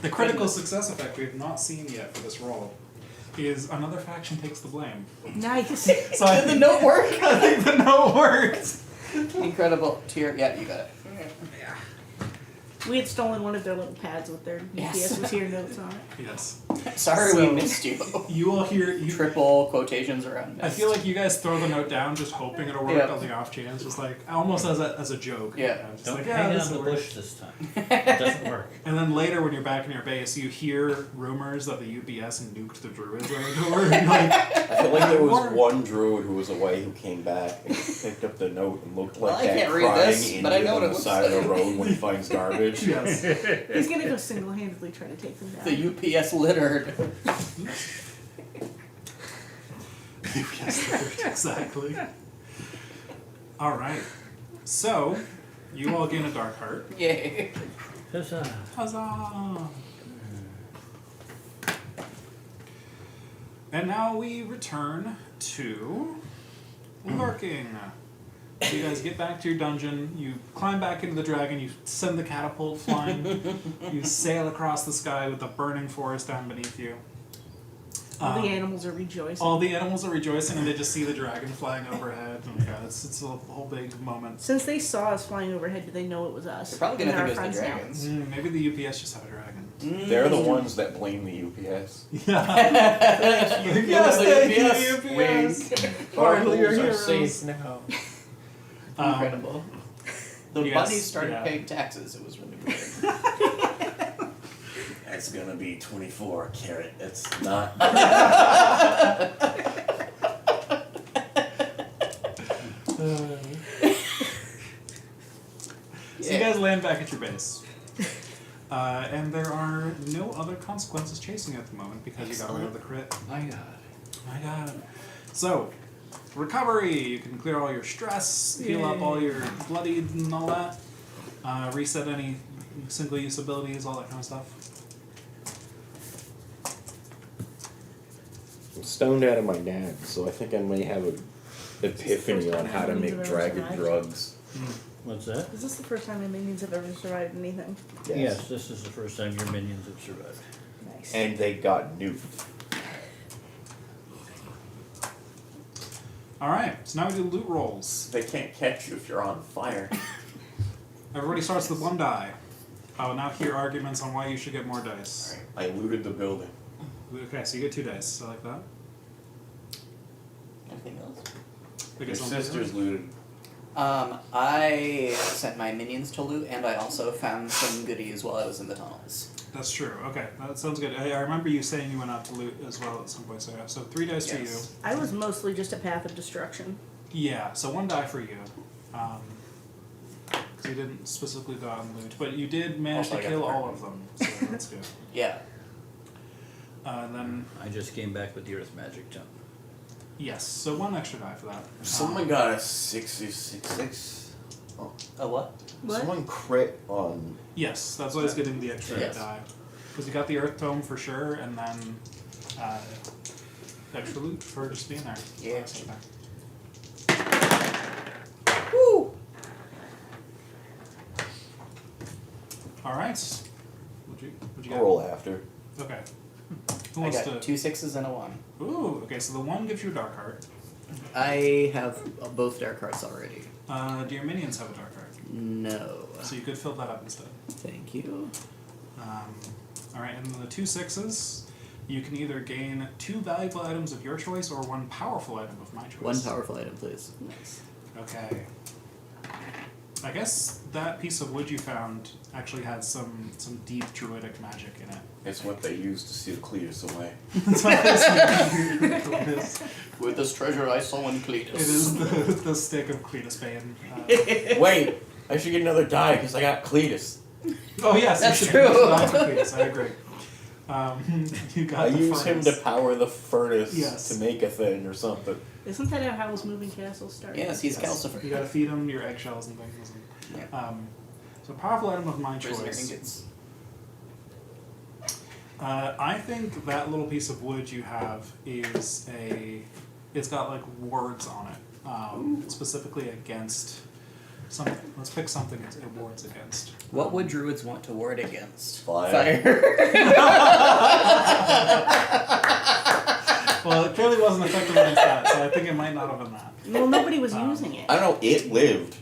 the critical success effect we have not seen yet for this roll is another faction takes the blame. Nice. So I Did the think, note work? I think the note worked. Incredible. Tier. Yeah, you got it. We had stolen one of their little pads with their Yes. UPS was here notes on it. Yes. Sorry So- we missed you. You will hear you. Triple quotations around. I feel like you guys throw the note down just hoping it'll work Yeah. on the off chance, just like almost as a joke. Yeah. Just Don't like, hang it this on the will work. bush this time. It doesn't work. And then later, when you're back in your base, you hear rumors that the UPS nuked the druids on the door. And you're like, I feel like there was Or- one druid who was away who came back and picked up the note and looked Well, like I that can't read crying this, Indian but I know what on it the looks side of like. the road when he finds garbage. yes. He's gonna go single-handedly try to take them down. The UPS littered. Yes, exactly. All right. So, you all gain a dark heart. Yay. Huzzah. Huzzah! And now we return to lurking. So you guys get back to your dungeon, you climb back into the dragon, you send the catapult flying, you sail across the sky with the burning forest down beneath you. All the Um, animals are rejoicing. All the animals are rejoicing and they just see the dragon flying overhead. And yeah, it's a whole big moment. Since they saw us flying overhead, did they know it was us? They're probably gonna And think they're it was our the friends dragons. Maybe the UPS just have a dragon. They're the ones that blame the UPS. Yeah. Yes, thank you, UPS. UPS. Our Finally, your rules are heroes. safe now. Incredible. The yes, bunnies started yeah. paying taxes. It was really weird. It's gonna be 24 carat. It's not. So you guys land back at your base. And there are no other consequences chasing you at the moment because you got rid of the crit. My God. My god. So, recovery. You can clear all your stress, heal up all your bloodied and all that. Reset any single-use abilities, all that kind of stuff. I'm stoned out of my dad, so I think I may have an epiphany First on time how to I've make ever dragon survived. drugs. What's that? Is this the first time my minions have ever survived anything? Yes, this is the first time your minions have survived. Nice. And they got nuked. Alright, so now we do loot rolls. They can't catch you if you're on fire. Everybody starts with 1 die. I will now hear arguments on why you should get more dice. I looted the building. Okay, so you get 2 dice. I like that. Anything else? I Your guess I'll- sister's looted. I sent my minions to loot, and I also found some goodies while I was in the tunnels. That's true. Okay, that sounds good. I remember you saying you went out to loot as well at some point. So yeah, so 3 dice for you. Yes. I was mostly just a path of destruction. Yeah, so 1 die for you. Because you didn't specifically go out and loot, but you did manage Also, to I got kill the all card. of them, so that's good. Yeah. And then I just came back with the Earth Magic Tome. yes, so 1 extra die for that. Someone got a 666. A what? What? Someone crit on. Yes, that's why I was getting the extra Yes. die. Because you got the Earth Tome for sure, and then extra loot for just being there. Yeah. Okay. Woo! Alright. What'd you I'll get? roll after. Okay. Who I wants got to... 2 6s and a 1. Ooh, okay, so the 1 gives you a dark heart. I have both dark hearts already. Do your minions have a dark heart? No. So you could fill that up instead. Thank you. Alright, and then the 2 6s, you can either gain 2 valuable items of your choice or 1 powerful item of my choice. 1 powerful item, please. Nice. Okay. I guess that piece of wood you found actually had some deep druidic magic in it. It's what they use to steal Cletus away. That's what it is. With this treasure, I summon Cletus. It is the stick of Cletus Bane. Wait, I should get another die because I got Cletus. Oh yes, That's you should true. use the die for Cletus. I agree. You got I the use him to furnace. power the furnace Yes. to make a thing or something. Isn't that how Howl's Moving Castle started? Yes, he's Yes. Calcifer. You gotta feed him your eggshells and things. Yeah. So powerful item of my Prisoner choice. ingots. I think that little piece of wood you have is it's got like wards on it, specifically against something. Let's pick something it wards against. What would druids want to ward against? Fire. Well, it clearly wasn't effective against that, so I think it might not have been that. Well, nobody was using it. I don't know, it lived.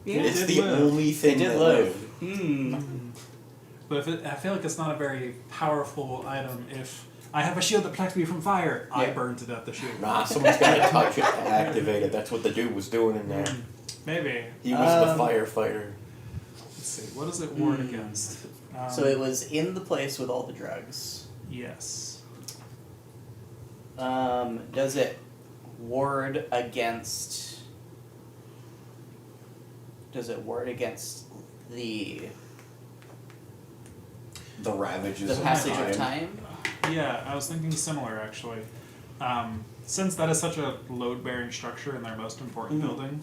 Yeah. It's did the live. only thing did that live. lived. Hmm. But I feel like it's not a very powerful item if I have a shield that protects me from fire. I Yeah. burn to death the shield. Nah, someone's gotta touch it to activate it. That's what the dude was doing in there. Maybe. He was the Um, firefighter. Let's see. What does it ward against? So it was in the place with all the drugs. Yes. Does it ward against? Does it ward against the The ravages the of passage time. of time? Yeah, I was thinking similar actually. Since that is such a load-bearing structure in their most important building,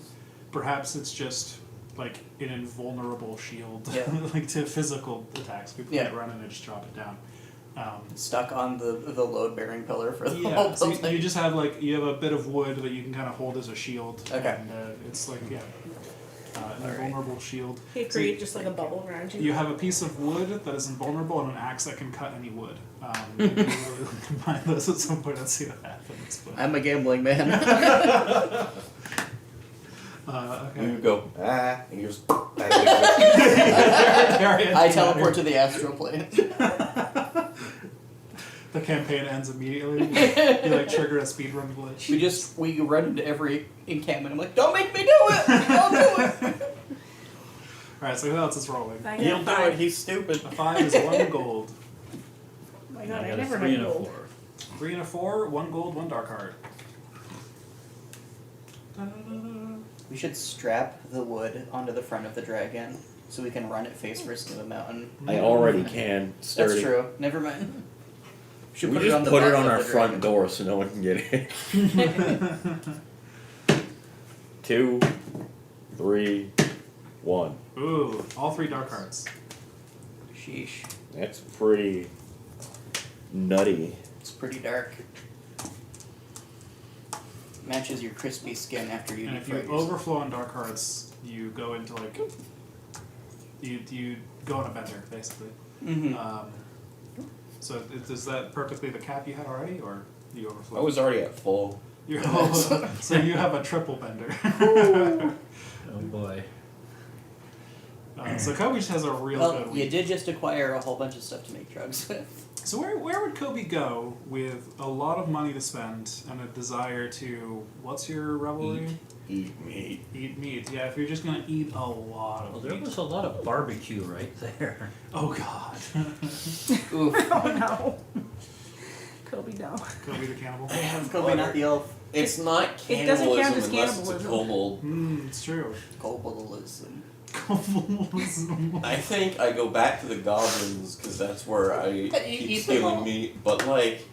perhaps it's just like an invulnerable shield, Yeah. like to physical attacks. People Yeah. can run and they just drop it down. Stuck on the load bearing pillar for the Yeah, whole so building. you just have like you have a bit of wood that you can kind of hold as a shield. Okay. And it's like an Alright. invulnerable shield. They So create just like a bubble around you. you have a piece of wood that is invulnerable and an axe that can cut any wood. You really combine those at some point and see what happens. But, I'm a gambling man. okay. You go, and you just. I teleport to the astral plane. The campaign ends immediately. You like trigger a speedrun glitch. We run into every encampment. I'm like, don't make me do it! Don't do it! Alright, so who else is rolling? I He'll got do it, 5. he's stupid. A 5 is 1 gold. Oh my god, I got never a 3 had and a gold. 4. 3 and a 4, 1 gold, 1 dark heart. We should strap the wood onto the front of the dragon so we can run it face first to the mountain. I already can. Sturdy. That's true. Never mind. Should We put just it on the put it bottom on of our the front dragon. door so no one can get in. 2, 3, 1. Ooh, all 3 dark hearts. Sheesh. That's pretty nutty. It's pretty dark. Matches your crispy skin after you And if defrag you yourself. overflow on dark hearts, you go into like you go on a bender basically. Mhm. So is that perfectly the cap you had already, or you overflow? I was already at full. You're, so you have a triple bender. Oh boy. So Kobe just has a real Well, good you week. did just acquire a whole bunch of stuff to make drugs with. So where would Kobe go with a lot of money to spend and a desire to, what's your revelry? Eat meat. Eat meat. Yeah, if you're just gonna eat a lot of Well, there meat. was a lot of barbecue right there. Oh God. Oof. Oh no. Kobe, no. Kobe the cannibal. Kobe, not the elf. It's not It doesn't count cannibalism as unless it's a cannibalism. kobold. It's true. Kobolism. I think I go back to the goblins because that's where I You keep eat them stealing all. meat, but like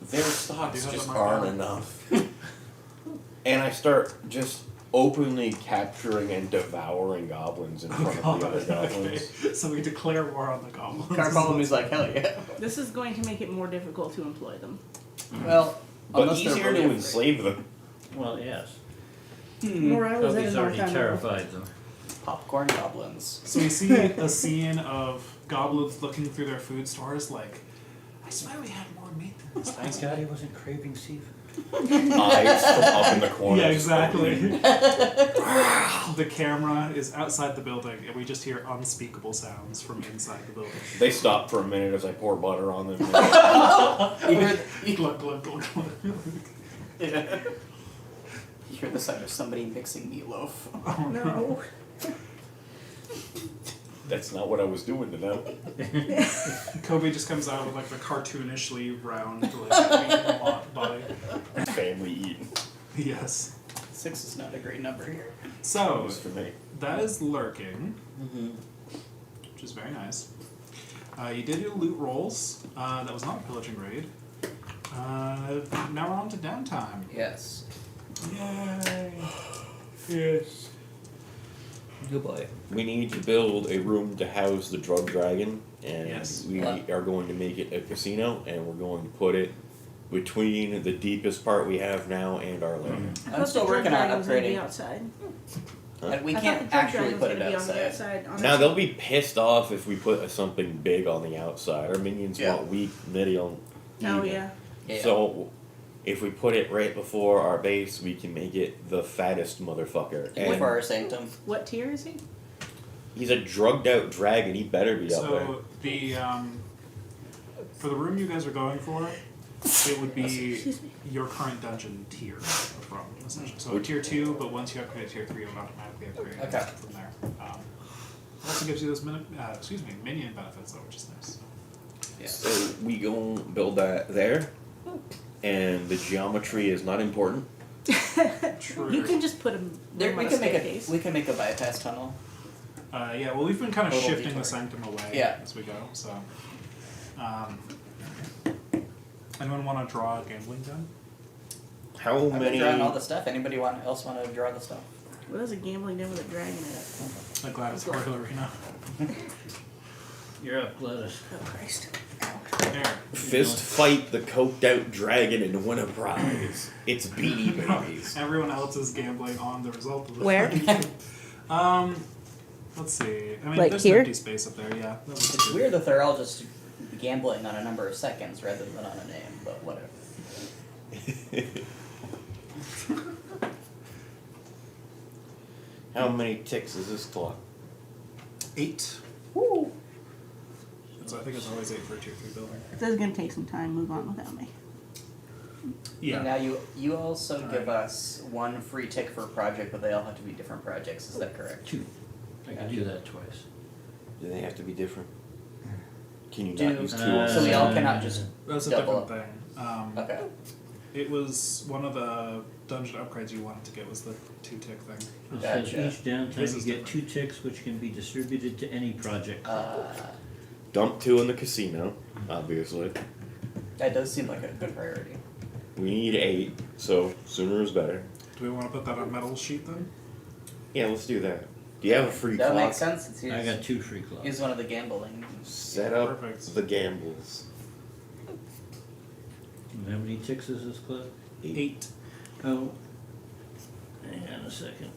their Do stocks you have just them aren't right enough. And I start just openly capturing and devouring goblins in front of the other goblins. Okay. So we declare war on the goblins. Carpolumi's like, hell yeah. This is going to make it more difficult to employ them. Well, But unless they're easier really to afraid. enslave them. Well, yes. Morale is at Kobe's an already all-time low. terrified them. Popcorn goblins. So we see a scene of goblins looking through their food stores like, I swear we had more meat than this. Thank God he wasn't craving seafood. Eyes from up in the corner. Yeah, exactly. The camera is outside the building, and we just hear unspeakable sounds from inside the building. They stop for a minute as I pour butter on them. You hear, Glug, glug, glug, glug. you hear the sound of somebody mixing meatloaf. No. That's not what I was doing to them. Kobe just comes out with like the cartoonishly round, like, body. Family eating. Yes. 6 is not a great number here. So, Just for me. that is lurking, Mm-hmm. which is very nice. You did your loot rolls. That was not a pillaging raid. Now we're on to downtime. Yes. Yay! Yes. Goodbye. We need to build a room to house the drug dragon, and Yes. we are going to make it a casino, and we're going to put it between the deepest part we have now and our lair. I I'm thought still the drug working on dragon was gonna be upgrading. outside. And we I thought can't the drug actually dragon was put it gonna be on the outside. outside. On Now the- they'll be pissed off if we put something big on the outside. Our minions Yeah. want weak, medium. Oh even. yeah. Yeah. So if we put it right before our base, we can make it the fattest motherfucker. Go for And our sanctum. What tier is he? he's a drugged out dragon. He better be up there. So the for the room you guys are going for, it would be Excuse me. your current dungeon tier of room, essentially. So tier 2, but once you upgrade to tier 3, it would automatically upgrade Okay. from there. Also gives you those minion benefits though, which is nice. Yeah. So we go build that there, and the geometry is not important. True. You can just put him There, on we a can make a staircase. a bypass tunnel. Yeah, well, we've been kind of Total shifting detour. the sanctum away Yeah. as we go. So, anyone want to draw a gambling gun? How I've been many? drawing all the stuff. Anybody else want to draw the stuff? What is a gambling den with a dragon in it? A gladiatorial arena. You're up, Gladys. Oh Christ. There. Fist fight the coked out dragon and win a prize. It's Beanie Babies. Everyone else is gambling on the result of the Where? Let's see. I mean, Like there's here? empty space up there. Yeah. That looks It's good. weird that they're all just gambling on a number of seconds rather than on a name, but whatever. How many ticks is this clock? 8. Woo! So I think it's always 8 for a tier 3 building. This is gonna take some time. Move on without me. And now you also give us one free tick for a project, but they all have to be different projects. Is that correct? 2. I can do that twice. Do they have to be different? Can you Do- not use two on So we the all same? cannot just That's a double different thing. Okay. It was one of the dungeon upgrades you wanted to get was the 2-tick thing. It says Gotcha. each downtime This you is get different. 2 ticks, which can be distributed to any project. Dump 2 in the casino, obviously. That does seem like a good priority. We need 8, so sooner is better. Do we want to put that on metal sheet then? Yeah, let's do that. Do you have a free That clock? makes sense. It's I got 2 free clocks. He's one of the gambling. Set up Perfect. the gambles. How many ticks is this club? 8. Oh. Hang on a second.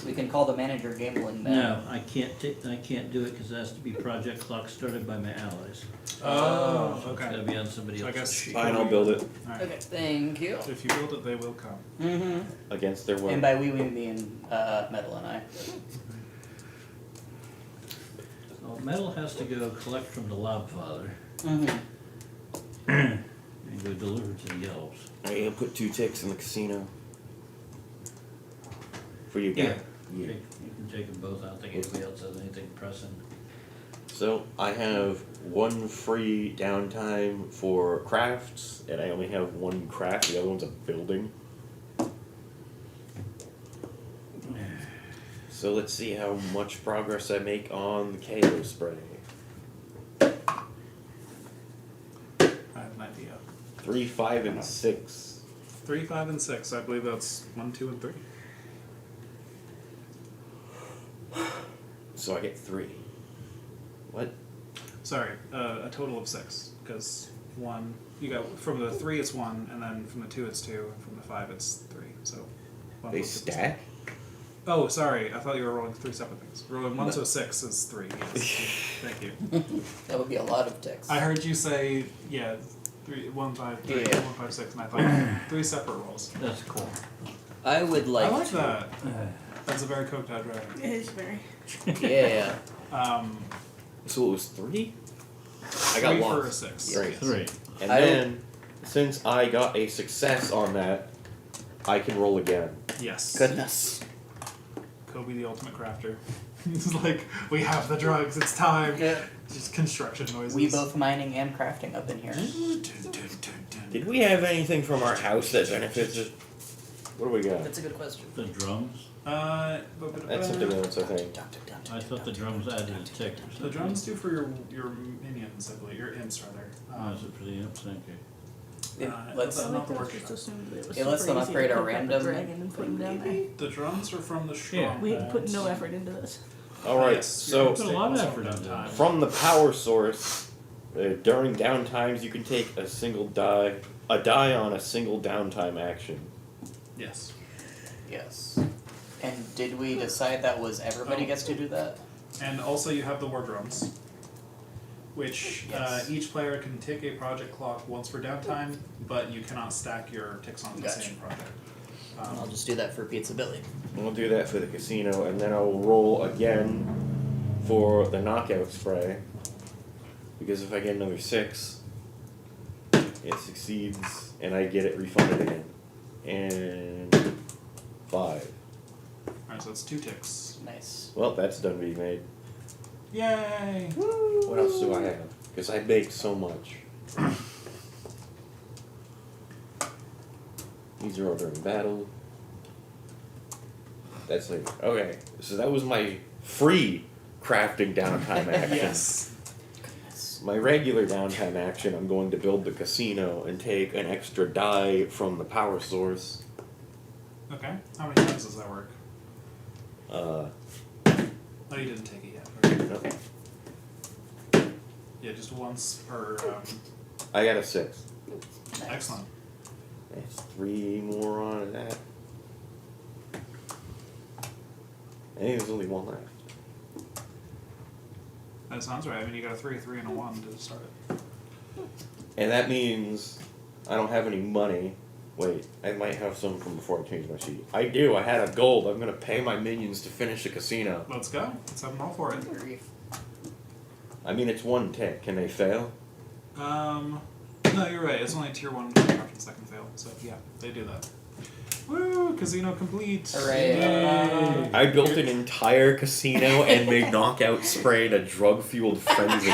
We can call the manager gambling then. No, I can't do it because it has to be project clock started by my allies. Oh, It's gotta okay. be on somebody So I else's guess- sheet. Fine, I'll build it Alright. Okay, thank you. If you build it, they will come. Mm-hmm. against their will. And by we mean Metal and I. Well, metal has to go collect from the Lobfather Mm-hmm. and go deliver to the elves. I am put 2 ticks in the casino. For you Yeah. guys. Yeah. You can take them both. I don't think anybody else has anything pressing. So I have 1 free downtime for crafts, and I only have 1 craft. The other one's a building. So let's see how much progress I make on the KO spray. I have an idea. 3, 5, and 6. 3, 5, and 6. I believe that's 1, 2, and 3. So I get 3. What? Sorry, a total of 6. Because 1, you got from the 3 it's 1, and then from the 2 it's 2, and from the 5 it's 3. So one They plus 2 plus stack? Oh, sorry. I thought you were rolling 3 separate things. Rolling 1 to 6 is 3. Yes. Thank you. That would be a lot of ticks. I heard you say 3, 1, 5, 3, Yeah. 1, 5, 6, and I thought 3 separate rolls. That's cool. I would like, I like to. that. That's a very cooked out dragon. It is very. Yeah. So it was 3? I got 3 for a lost. 6. Right. 3. And I then, since I got a success on that, I can roll again. Yes. Goodness. Kobe, the ultimate crafter. He's like, we have the drugs. It's time. Yeah. Just construction noises. We both mining and crafting up in here. Did we have anything from our house that benefits us? What do we got? That's a good question. The drums? That's something else, I think. I thought the drums added a tick or something. The drums do for your minions, I believe. Your imps, rather. Oh, is it for the imps? Thank you. Let's- that's not the I working just on. assumed that it was It lets super them easy upgrade to a pick up random dragon and put him down there. The drums are from the strong. Yeah. We put no effort into this. Alright, Yes, so Put a lot of effort into Time. it. from the power source, during downtimes you can take a die on a single downtime action. Yes. Yes. And did we decide that was everybody Oh. gets to do that? And also you have the war drums, which Yes. each player can tick a project clock once for downtime, but you cannot stack your ticks onto the Gotcha. same project. I'll just do that for Pizza Billy. We'll do that for the casino, and then I'll roll again for the knockout spray. Because if I get another 6, it succeeds, and I get it refunded again. And 5. Alright, so it's 2 ticks. Nice. Well, that's done being made. Yay! What else do I have? Because I bake so much. These are all during battle. That's like, okay, so that was my free crafting downtime action. Yes. My regular downtime action, I'm going to build the casino and take an extra die from the power source. Okay. How many times does that work? Uh, Oh, you didn't take it yet. Right? no, Yeah, just once per. I got a 6. Nice. Excellent. That's 3 more on that. I think there's only 1 left. That sounds right. I mean, you got a 3, 3, and a 1 to start it. And that means I don't have any money. Wait, I might have some from before I changed my sheet. I do, I had a gold. I'm gonna pay my minions to finish the casino. Let's go. Let's have them all for it. I mean, it's 1 tick. Can they fail? No, you're right. It's only tier 1 options that can fail. So, yeah, they do that. Woo! Casino complete! Hooray. Yay. I built an entire casino and made knockout spray in a drug-fueled frenzy.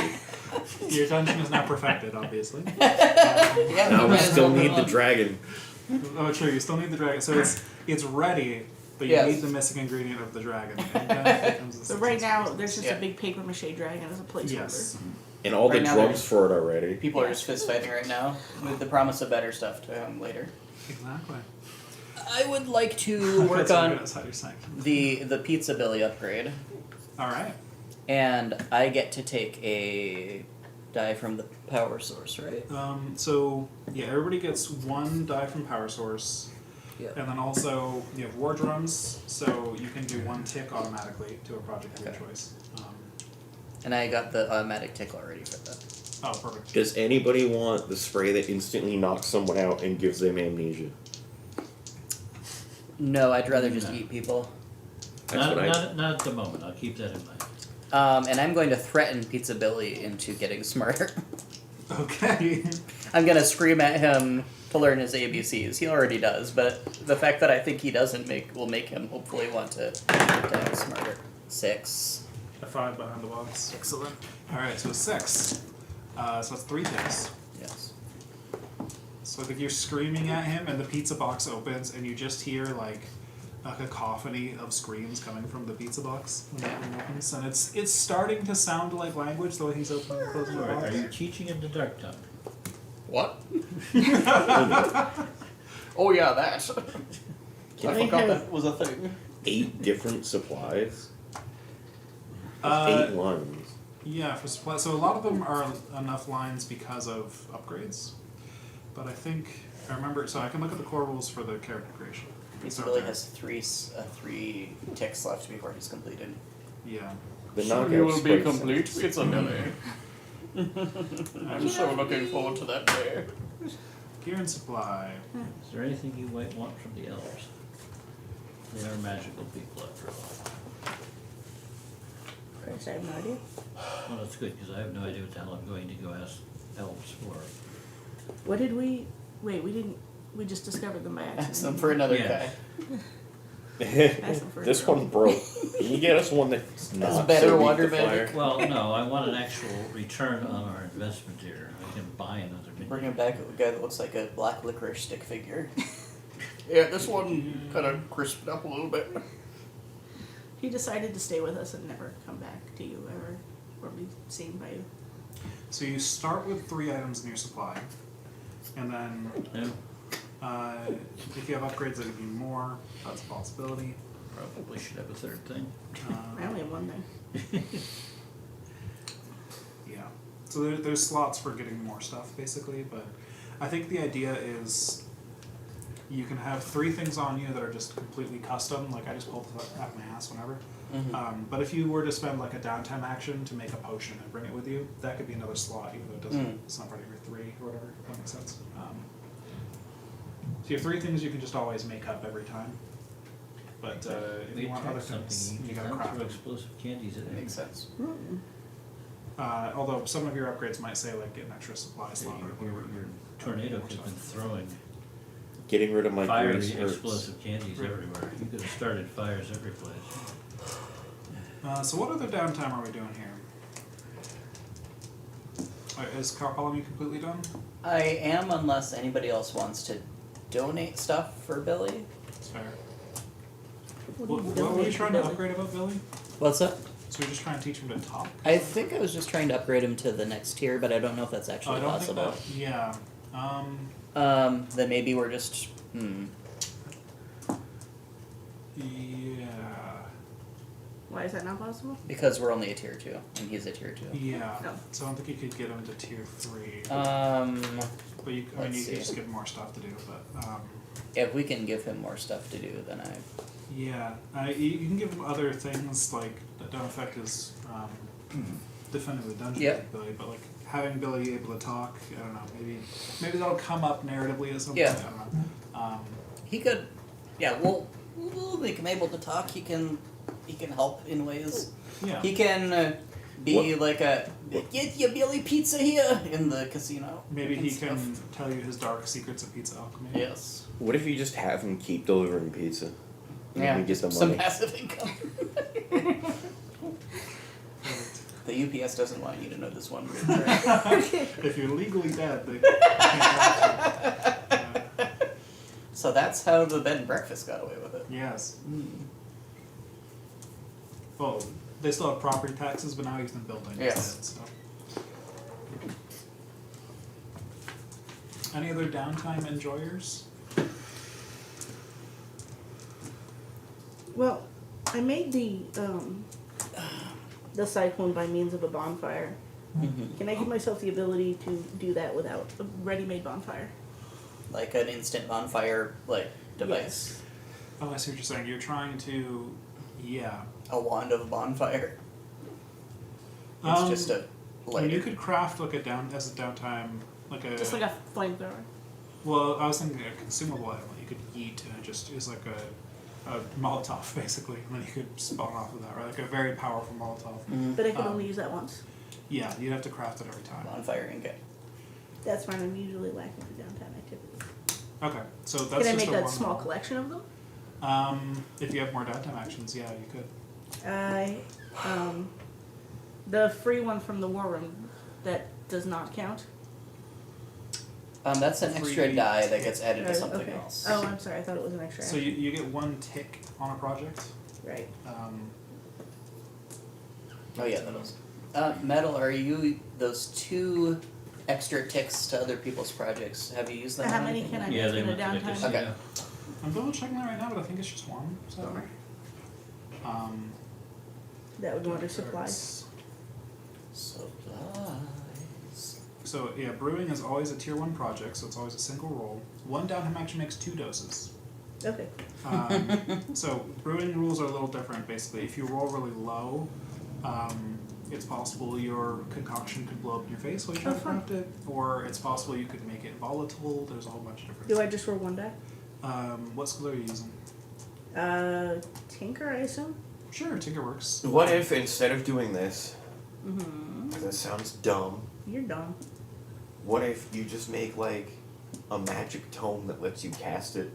Your dungeon is now perfected, obviously. Yeah, Now we might as still well need move the on. dragon. Oh, true. You still need the dragon. So it's ready, but you Yes. need the missing ingredient of the dragon. And then it becomes a So right now, success. there's just Yeah. a big paper mache dragon as a placeholder. Yes. And all Right the now drums for it already. People are just fist fighting right now with the promise of better stuff to come later. Exactly. I would like to work That's what on you're saying. the Pizza Billy upgrade, All right. and I get to take a die from the power source, right? So yeah, everybody gets 1 die from power source, Yep. and then also you have war drums, so you can do 1 tick automatically to a project of your Okay. choice. And I got the automatic tick already for that. Oh, perfect. Does anybody want the spray that instantly knocks someone out and gives them amnesia? No, I'd rather just No. eat people. That's what I. Not at the moment, I'll keep that in mind. And I'm going to threaten Pizza Billy into getting smarter. Okay. I'm gonna scream at him to learn his ABCs. He already does, but the fact that I think he doesn't will make him hopefully want to act smarter. 6. A 5 behind the box. Excellent. All right, so 6. So that's 3 ticks. Yes. So I think you're screaming at him, and the pizza box opens, and you just hear like a cacophony of screams coming from the pizza box when it opens, and it's starting to sound like language though he's opening and closing the Are box. you teaching him the dark tongue? What? Oh yeah, that. Can I I forgot have that was a thing. 8 different supplies? 8 Uh, lines. yeah, for supply. So a lot of them are enough lines because of upgrades, but I think I remember. So I can look at the core rules for the character creation. Pizza So Billy there- has 3 ticks left before he's completed. Yeah. The knockout spray. Pizza Billy. I'm so looking forward to that day. Gear and supply. Is there anything you might want from the elves? They are magical people after all. Chris, I have no idea. Well, that's good, because I have no idea what the hell I'm going to go ask elves for. What did we? Wait, we didn't. We just discovered them by accident. Ask them for another Yes. guy. This one broke. Can you get us one that's not better so weak water to fire? magic. Well, no, I want an actual return on our investment here. I can buy another Bring minion. him back a guy that looks like a black licorice stick figure. Yeah, this one kind of crisped up a little bit. He decided to stay with us and never come back to you ever, or be seen by you. So you start with 3 items in your supply, and then No, if you have upgrades that give you more, that's a possibility. probably should have a third thing. I only have 1 thing. Yeah. So there's slots for getting more stuff, basically, but I think the idea is you can have 3 things on you that are just completely custom, like I just pulled it out of my ass whenever. But if you were to spend like a downtime action to make a potion and bring it with you, that could be another slot, even though it doesn't, it's not part of your 3 or whatever, if that makes sense. So you have 3 things you can just always make up every time. But if We you want other attack things, something, you you gotta can craft throw them. explosive candies at That it. makes sense. Although some of your upgrades might say like get an extra supply slot or Your whatever. tornado could have been throwing Getting rid of my fiery grease hurts. explosive candies Right. everywhere. You could have started fires every place. So what other downtime are we doing here? Is Carpolomy completely done? I am, unless anybody else wants to donate stuff for Billy. That's fair. What What, do you what were you donate trying to to Billy? upgrade about Billy? What's that? So you're just trying to teach him to talk? I think I was just trying to upgrade him to the next tier, but I don't know if that's Oh, actually I don't possible. think that. Yeah. Then maybe we're just. Yeah. Why is that not possible? Because we're only a tier 2, and he's a tier 2. Yeah. No. So I don't think you could get him to tier 3. Uh, But you, I mean, let's you could see. just give him more stuff to do. But If we can give him more stuff to do, then I. yeah, you can give him other things like that don't affect his defending the dungeon Yep. capability. But like having Billy able to talk, I don't know. Maybe that'll come up narratively at some Yeah. point. I don't know. He could. Yeah, we'll make him able to talk. He can help in ways. Yeah. He can be like a get your Billy pizza here in the casino. Maybe and he stuff. can tell you his dark secrets of pizza alchemy. Yes. What if you just have him keep delivering pizza? And Yeah. we get the Some money. passive income. The UPS doesn't want you to know this one weird trick. If you're legally dead, they can't So that's how the bed and breakfast got away with it. yes. Well, they still have property taxes, but now he's in building Yes. instead. So. Any other downtime enjoyers? Well, I made the cyclone by means of a bonfire. Mhm. Can I give myself the ability to do that without a ready-made bonfire? Like an instant bonfire like device. Oh, I see what you're saying. You're trying to, yeah. A wand of bonfire. It's just a I mean, lighter. you could craft like a downtime, like a. Just like a flamethrower. Well, I was thinking a consumable item that you could eat, and it just is like a Molotov basically, and then you could spawn off of that, right? Like a very powerful Molotov. Mhm. But I can Um, only use that once. Yeah, you'd have to craft it every time. Bonfire ingot. That's fine. I'm usually lacking for downtime activities. Okay, so that's Can I just make a a one small roll. collection of them? If you have more downtime actions, yeah, you could. The free one from the war room, that does not count. That's an extra Free die that gets added to something Okay. else. Oh, I'm sorry. I thought it was an extra. So you get one tick on a project. Right. Oh yeah, that was. Metal, are you those 2 extra ticks to other people's projects? Have you used them? How on many anything? can I Yeah, make they in a went to the downtime? casino. Okay. I'm double checking that right now, but I think it's just one. So, Bummer. um, That would go under supplies. Supplies. So yeah, brewing is always a tier 1 project, so it's always a single roll. One downtime action makes 2 doses. Okay. So brewing rules are a little different. Basically, if you roll really low, it's possible your concoction could blow up in your face while you try Oh, to fun. craft it, or it's possible you could make it volatile. There's a whole bunch of different. Do I just roll one die? What skill are you using? Tinker, I assume. Sure, Tinker works. What if instead of doing this, Mm-hmm. that sounds dumb, You're dumb. what if you just make like a magic tome that lets you cast it?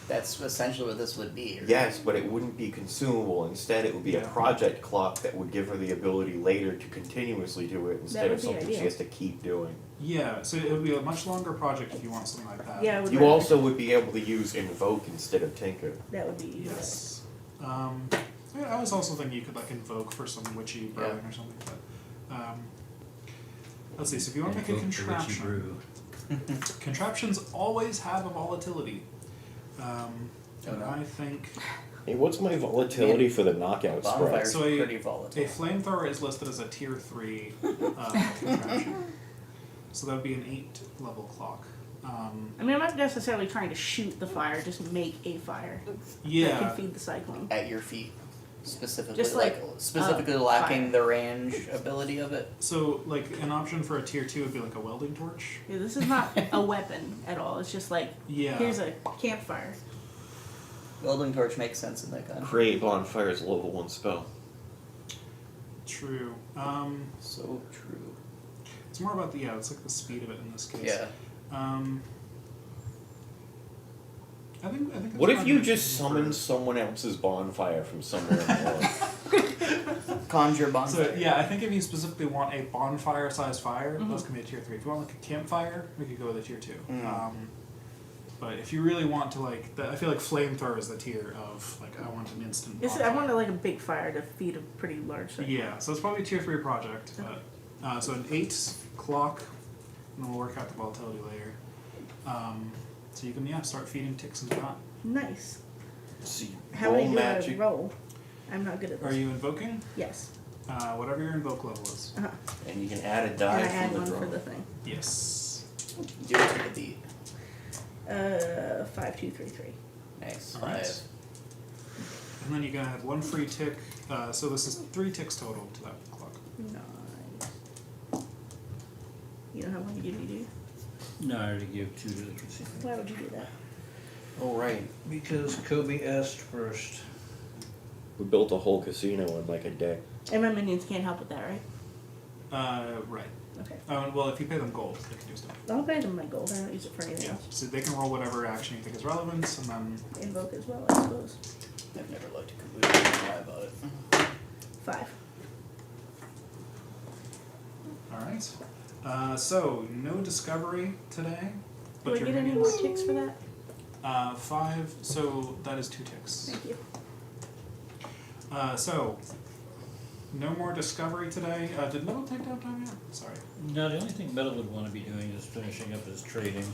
That's essentially what this would be. Right? Yes, but it wouldn't be consumable. Instead, it would be a Yeah. project clock that would give her the ability later to continuously do it instead would of be something she ideal. has to keep doing. Yeah, so it would be a much longer project if you want something like that. Yeah, I would You rather- also would be able to use invoke instead of tinker. That would be easy. Yes. Yeah, I was also thinking you could like invoke for some witchy brewing or something, but let's see. So if you want to make a Invoke the witchy contraption, brew. contraptions always have a volatility. Oh, no. I think Hey, what's my volatility for the knockout spray? Bonfire's So a- pretty volatile. a flamethrower is listed as a tier 3 contraption. So that would be an 8 level clock. I mean, I'm not necessarily trying to shoot the fire, just make a fire that Yeah, can feed the cyclone. At your feet. Specifically, Just like, specifically fire. lacking the range ability of it. so like an option for a tier 2 would be like a welding torch. Yeah, this is not a weapon at all. It's just like, Yeah. here's a campfire. Welding torch makes sense in that kind. Create bonfire is a level 1 spell. True. So true. It's more about the it's like the speed of it in this case. Yeah. I think. it's What if fun you to just for- summon someone else's bonfire from somewhere in the world? Conjure bonfire. So yeah, I think if you specifically want a bonfire-sized fire, Mhm. those can be a tier 3. If you want like a campfire, we could go with a tier 2. Mm. But if you really want to I feel like flamethrower is the tier of like I want an instant. This, I bonfire. wanted like a big fire to feed a pretty large cyclone. Yeah, so it's probably a tier 3 project. But so an 8 clock, and then we'll work out the volatility later. So you can start feeding ticks and whatnot. Nice. See, How roll many do magic. I roll? I'm not good at this. Are you invoking? Yes. Whatever your invoke level is. Uh-huh. And you can add a And die I add from one the for drum. the thing. Yes. Do it to the beat. 5, 2, 3, 3. Nice. Alright. 5. And then you can add 1 free tick. So this is 3 ticks total to that clock. Nice. You don't have one to give me, do you? No, I already gave 2 to the casino. Why would you do that? Oh, right. Because Kobe asked first. We built a whole casino in like a day. And my minions can't help with that, right? Right. Okay. Well, if you pay them gold, they can do stuff. I'll pay them my gold. I don't use it for anything Yeah. else. So they can roll whatever action you think is relevant, and then Invoke as well, I suppose. I've never looked at Kabuto. I don't know why about it. 5. all right. So no discovery today. Do I your get any minions- more ticks for that? 5. So that is 2 ticks. Thank you. So no more discovery today. Did Metal take downtime yet? Sorry. No, the only thing Metal would want to be doing is finishing up his trading.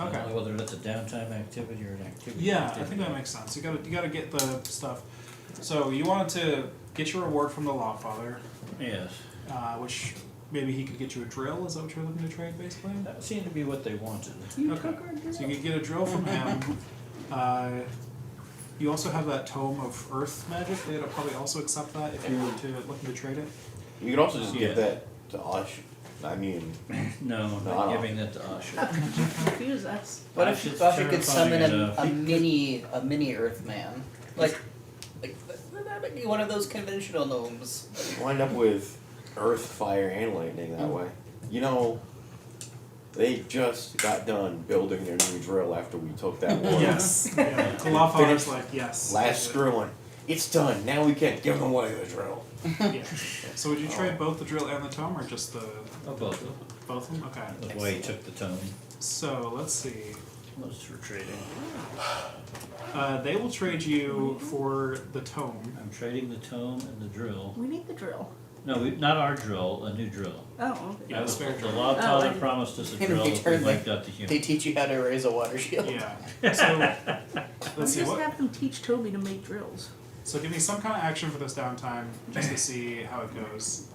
I don't Okay. know whether that's a downtime activity or an activity. Yeah, I activity. think that makes sense. You gotta get the stuff. So you wanted to get your reward from the Lawfather, Yes. which maybe he could get you a drill. Is that what you're looking to trade, basically? That seemed to be what they wanted. You Okay. took our drill. So you could get a drill from him. You also have that tome of Earth magic. They'd probably also accept that if you were looking to trade it. You could also just give Yeah. that to Ush. I mean, No, I'm No, I not don't. giving that to Usher. How could you confuse us? What I if should Sasha could terrifying summon enough. a mini Earthman? Like that might be one of those conventional gnomes. wind up with earth, fire, and lightning that way. You know, they just got done building their new drill after we took that one. Yes. Yeah. The Lawfather's like, yes. Last screw one. It's done. Now we can give them away the drill. Yeah. So would you trade both the drill and the tome, or just the Oh, both of them. both of them? Okay. That's why he took the tone. So let's see. Those for trading. They will trade you for the tome. I'm trading the tome and the drill. We need the drill. No, not our drill, a new drill. Oh, okay. Yeah, That was spare the drill. Law Oh, I Father didn't- promised us a In drill if we return, wiped out the They humans. teach you how to raise a water shield. Yeah. So let's see just what. have them teach Toby to make drills. So give me some kind of action for this downtime, just to see how it goes.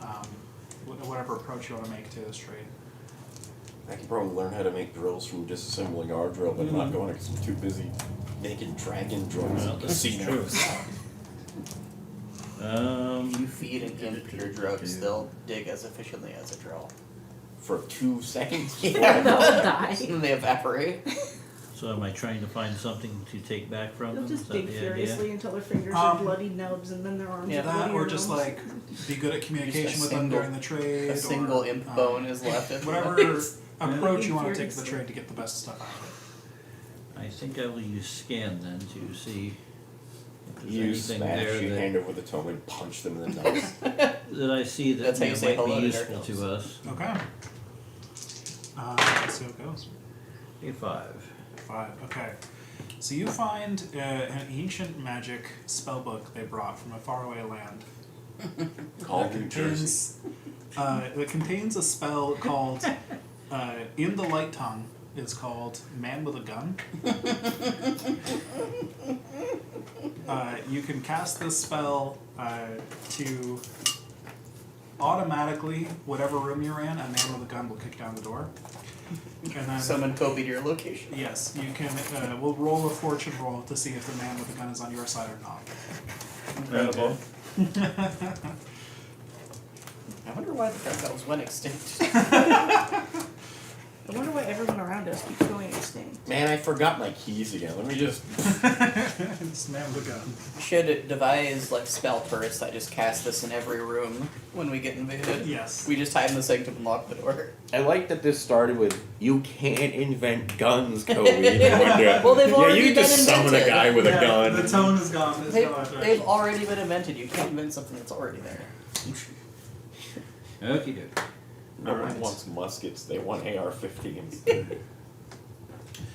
Whatever approach you want to make to this trade. I can probably learn how to make drills from disassembling our drill, but I'm not going because I'm too busy making dragon drills Well, in this is casinos. You feed an imp your drugs, they'll dig as efficiently as a drill. For 2 seconds. Yeah. They'll die. And they evaporate. So am I trying to find something to take back from They'll them? just Is that dig the idea? furiously until their fingers are Um, bloody nubs and then their arms yeah, are That, bloodier or just nubs. like be good at communication Just a with them single- during the trade. A single or, imp bone is left. at the Whatever base. approach you want to take to the Furiously. trade to get the best stuff out of I think I will use scan then to see if there's You anything smash, there you that, hand over the tome and punch them in the nose. that I see that That's how you say might hello be to useful turtles. to us. it. Okay. Let's see how it goes. A 5. 5. Okay. So you find an ancient magic spellbook they brought from a faraway land. Called that New Jersey. It contains a spell called In the Light Tongue. It's called Man with a Gun. You can cast this spell to automatically, whatever room you're in, a man with a gun will kick down the door. And then, Summon Kobe to your location. yes, you can. We'll roll a fortune roll to see if the man with the gun is on your side or not. Incredible. I wonder why the Dark went extinct. I wonder why everyone around us keeps going extinct. Man, I forgot my keys again. Let me just. It's man with a gun. Should devise like spell turrets that just cast this in every room when we get invaded. Yes. We just hide in the sanctum and lock the door. I like that this started with "You can't invent guns, Kobe." Yeah. Well, they've yeah, already you been just summon a invented. guy with a Yeah, gun. The tone is gone. It's gone. They've already been invented. You can't invent something that's already there. Okie doke. No one Alright. wants muskets, they want AR-15s.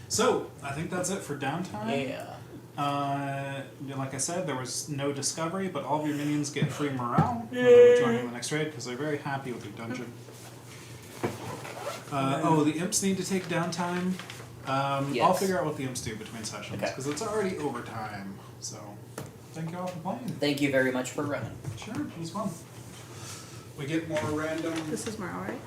So I think that's it for downtime. Yeah. Like I said, there was no discovery, but all of your minions get free morale when they join in the next raid because they're very happy with your dungeon. The imps need to take downtime. I'll Yes. figure out what the imps do between sessions Okay. because it's already overtime. So thank you all for playing. Thank you very much for running. Sure, it was fun. We get more random. This is Morale, right?